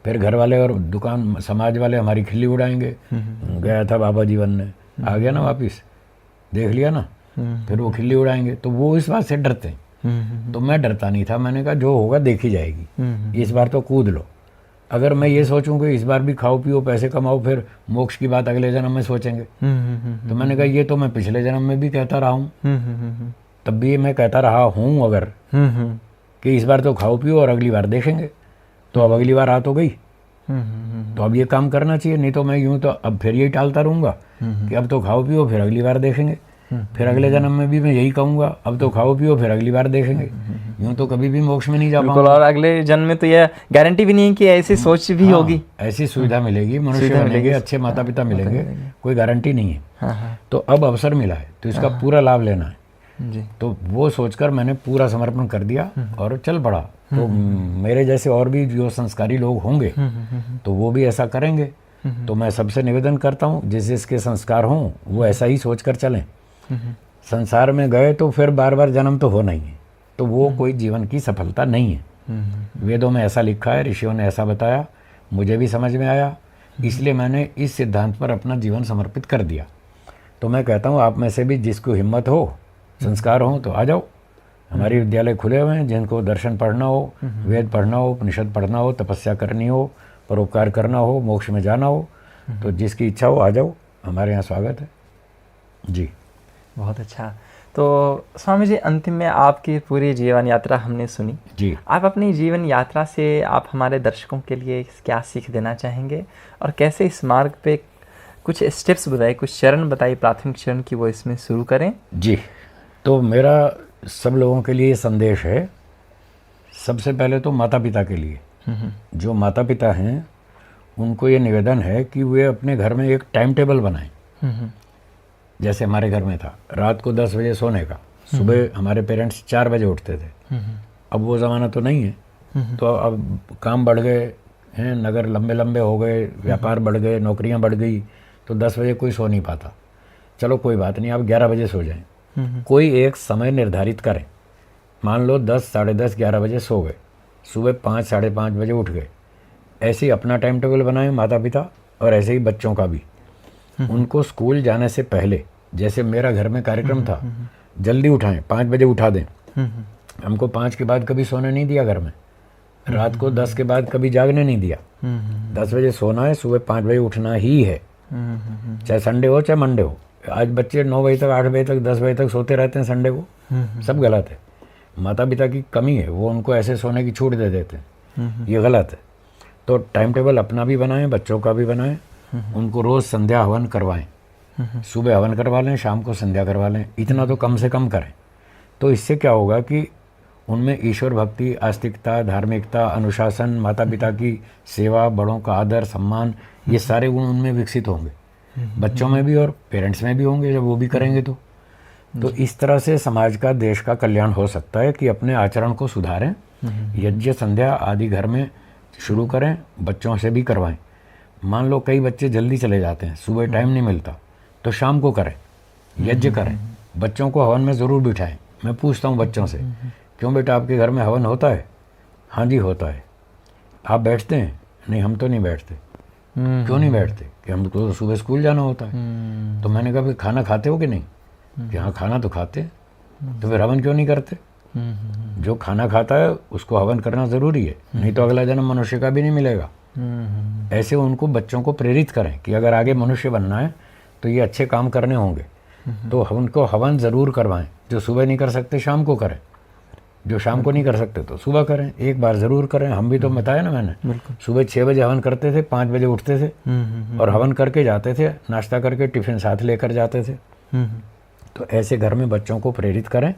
फिर घर वाले और दुकान समाज वाले हमारी खिल्ली उड़ाएंगे। गया था बाबा जीवन ने, आ गया ना वापिस, देख लिया ना, फिर वो खिल्ली उड़ाएंगे। तो वो इस बात से डरते हैं। तो मैं डरता नहीं था। मैंने कहा जो होगा देखी जाएगी, इस बार तो कूद लो। अगर मैं ये सोचूं कि इस बार भी खाओ पियो पैसे कमाओ, फिर मोक्ष की बात अगले जन्म में सोचेंगे। तो मैंने कहा ये तो मैं पिछले जन्म में भी कहता रहा हूँ, तब भी मैं कहता रहा हूँ अगर कि इस बार तो खाओ पियो और अगली बार देखेंगे। तो अब अगली बार आ तो गई, तो अब ये काम करना चाहिए। नहीं तो मैं यूँ तो अब फिर यही टालता रहूँगा कि अब तो खाओ पियो फिर अगली बार देखेंगे, फिर अगले जन्म में भी मैं यही कहूँगा अब तो खाओ पियो फिर अगली बार देखेंगे। यूँ तो कभी भी मोक्ष में नहीं जा पाऊंगा। और अगले जन्म में तो यह गारंटी भी नहीं है कि ऐसी सोच भी होगी, ऐसी सुविधा मिलेगी, मनुष्य मिलेंगे, अच्छे माता पिता मिलेंगे, कोई गारंटी नहीं है। तो अब अवसर मिला है तो इसका पूरा लाभ लेना है। तो वो सोचकर मैंने पूरा समर्पण कर दिया और चल पड़ा। तो मेरे जैसे और भी जो संस्कारी लोग होंगे तो वो भी ऐसा करेंगे। तो मैं सबसे निवेदन करता हूँ जिस जिसके संस्कार हों वो ऐसा ही सोचकर चलें। संसार में गए तो फिर बार बार जन्म तो होना ही है, तो वो कोई जीवन की सफलता नहीं है। वेदों में ऐसा लिखा है, ऋषियों ने ऐसा बताया, मुझे भी समझ में आया, इसलिए मैंने इस सिद्धांत पर अपना जीवन समर्पित कर दिया। तो मैं कहता हूँ आप में से भी जिसको हिम्मत हो, संस्कार हो तो आ जाओ। हमारे विद्यालय खुले हुए हैं, जिनको दर्शन पढ़ना हो, वेद पढ़ना हो, उपनिषद पढ़ना हो, तपस्या करनी हो, परोपकार करना हो, मोक्ष में जाना हो, तो जिसकी इच्छा हो आ जाओ, हमारे यहाँ स्वागत है जी। बहुत अच्छा। तो स्वामी जी अंतिम में आपकी पूरी जीवन यात्रा हमने सुनी जी। आप अपनी जीवन यात्रा से आप हमारे दर्शकों के लिए क्या सीख देना चाहेंगे और कैसे इस मार्ग पे कुछ स्टेप्स बताइए, कुछ चरण बताइए, प्राथमिक चरण की वो इसमें शुरू करें जी। तो मेरा सब लोगों के लिए संदेश है, सबसे पहले तो माता पिता के लिए। जो माता पिता हैं उनको ये निवेदन है कि वे अपने घर में एक टाइम टेबल बनाएं। जैसे हमारे घर में था रात को 10 बजे सोने का, सुबह हमारे पेरेंट्स 4 बजे उठते थे। अब वो ज़माना तो नहीं है, तो अब काम बढ़ गए हैं, नगर लंबे लंबे हो गए, व्यापार बढ़ गए, नौकरियां बढ़ गई, तो 10 बजे कोई सो नहीं पाता। चलो कोई बात नहीं, आप 11 बजे सो जाएं। कोई एक समय निर्धारित करें। मान लो 10, साढ़े 10, 11 बजे सो गए, सुबह 5, साढ़े 5 बजे उठ गए। ऐसे ही अपना टाइम टेबल बनाएं माता पिता, और ऐसे ही बच्चों का भी। उनको स्कूल जाने से पहले, जैसे मेरा घर में कार्यक्रम था, जल्दी उठाएं, 5 बजे उठा दें। हमको 5 के बाद कभी सोने नहीं दिया घर में, रात को 10 के बाद कभी जागने नहीं दिया। 10 बजे सोना है, सुबह 5 बजे उठना ही है, चाहे संडे हो चाहे मंडे हो। आज बच्चे 9 बजे तक, 8 बजे तक, 10 बजे तक सोते रहते हैं संडे को, सब गलत है। माता पिता की कमी है, वो उनको ऐसे सोने की छूट दे देते हैं, ये गलत है। तो टाइम टेबल अपना भी बनाएं, बच्चों का भी बनाएं। उनको रोज़ संध्या हवन करवाएं, सुबह हवन करवा लें, शाम को संध्या करवा लें, इतना तो कम से कम करें। तो इससे क्या होगा कि उनमें ईश्वर भक्ति, आस्तिकता, धार्मिकता, अनुशासन, माता पिता की सेवा, बड़ों का आदर सम्मान, ये सारे गुण उनमें विकसित होंगे। बच्चों में भी और पेरेंट्स में भी होंगे जब वो भी करेंगे तो इस तरह से समाज का, देश का कल्याण हो सकता है कि अपने आचरण को सुधारें। यज्ञ संध्या आदि घर में शुरू करें, बच्चों से भी करवाएं। मान लो कई बच्चे जल्दी चले जाते हैं, सुबह टाइम नहीं मिलता, तो शाम को करें, यज्ञ करें, बच्चों को हवन में ज़रूर बिठाएं। मैं पूछता हूँ बच्चों से, क्यों बेटा आपके घर में हवन होता है? हाँ जी होता है। आप बैठते हैं? नहीं हम तो नहीं बैठते। क्यों नहीं बैठते? कि हमको तो सुबह स्कूल जाना होता है। तो मैंने कहा फिर खाना खाते हो कि नहीं? कि हाँ खाना तो खाते हैं, तो फिर हवन क्यों नहीं करते? जो खाना खाता है उसको हवन करना ज़रूरी है, नहीं तो अगला जन्म मनुष्य का भी नहीं मिलेगा। ऐसे उनको बच्चों को प्रेरित करें कि अगर आगे मनुष्य बनना है तो ये अच्छे काम करने होंगे, तो उनको हवन ज़रूर करवाएं। जो सुबह नहीं कर सकते शाम को करें, जो शाम को नहीं कर सकते तो सुबह करें, एक बार ज़रूर करें। हम भी तो बताया ना मैंने, सुबह 6 बजे हवन करते थे, 5 बजे उठते थे और हवन करके जाते थे, नाश्ता करके टिफ़िन साथ लेकर जाते थे। तो ऐसे घर में बच्चों को प्रेरित करें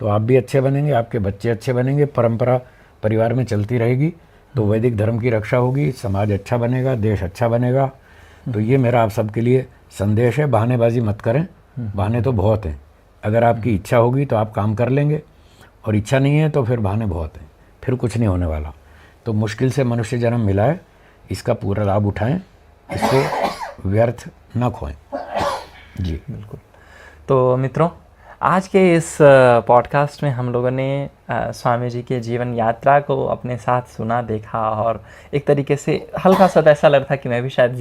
तो आप भी अच्छे बनेंगे, आपके बच्चे अच्छे बनेंगे, परंपरा परिवार में चलती रहेगी, तो वैदिक धर्म की रक्षा होगी, समाज अच्छा बनेगा, देश अच्छा बनेगा। तो ये मेरा आप सबके लिए संदेश है, बहानेबाजी मत करें, बहाने तो बहुत हैं। अगर आपकी इच्छा होगी तो आप काम कर लेंगे, और इच्छा नहीं है तो फिर बहाने बहुत हैं, फिर कुछ नहीं होने वाला। तो मुश्किल से मनुष्य जन्म मिला है, इसका पूरा लाभ उठाएं, इसको व्यर्थ न खोएं। जी बिल्कुल। तो मित्रों, आज के इस पॉडकास्ट में हम लोगों ने स्वामी जी के जीवन यात्रा को अपने साथ सुना, देखा, और एक तरीके से हल्का सा ऐसा लग था कि मैं भी शायद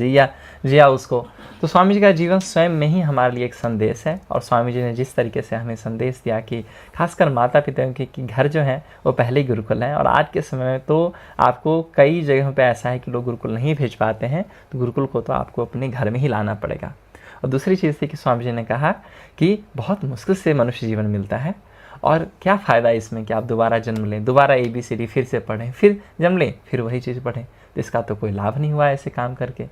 जिया उसको। तो स्वामी जी का जीवन स्वयं में ही हमारे लिए एक संदेश है, और स्वामी जी ने जिस तरीके से हमें संदेश दिया कि खासकर माता पिता के घर जो हैं वो पहले ही गुरुकुल हैं, और आज के समय में तो आपको कई जगहों पे ऐसा है कि लोग गुरुकुल नहीं भेज पाते हैं, तो गुरुकुल को तो आपको अपने घर में ही लाना पड़ेगा। और दूसरी चीज़ थी कि स्वामी जी ने कहा कि बहुत मुश्किल से मनुष्य जीवन मिलता है, और क्या फ़ायदा इसमें कि आप दोबारा जन्म लें, दोबारा ABCD फिर से पढ़ें, फिर जन्म लें, फिर वही चीज़ पढ़ें, तो इसका तो कोई लाभ नहीं हुआ ऐसे काम करके।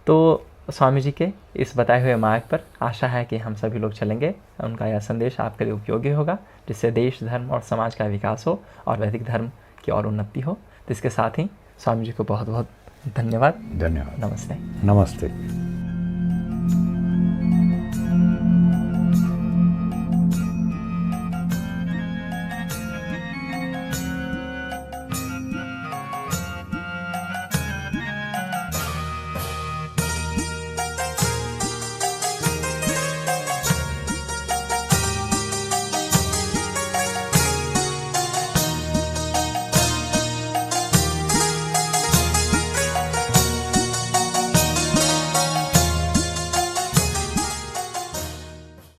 तो स्वामी जी के इस बताए हुए मार्ग पर आशा है कि हम सभी लोग चलेंगे, उनका यह संदेश आपके लिए उपयोगी होगा, जिससे देश, धर्म और समाज का विकास हो और वैदिक धर्म की और उन्नति हो। तो इसके साथ ही स्वामी जी को बहुत बहुत धन्यवाद। धन्यवाद। नमस्ते। नमस्ते।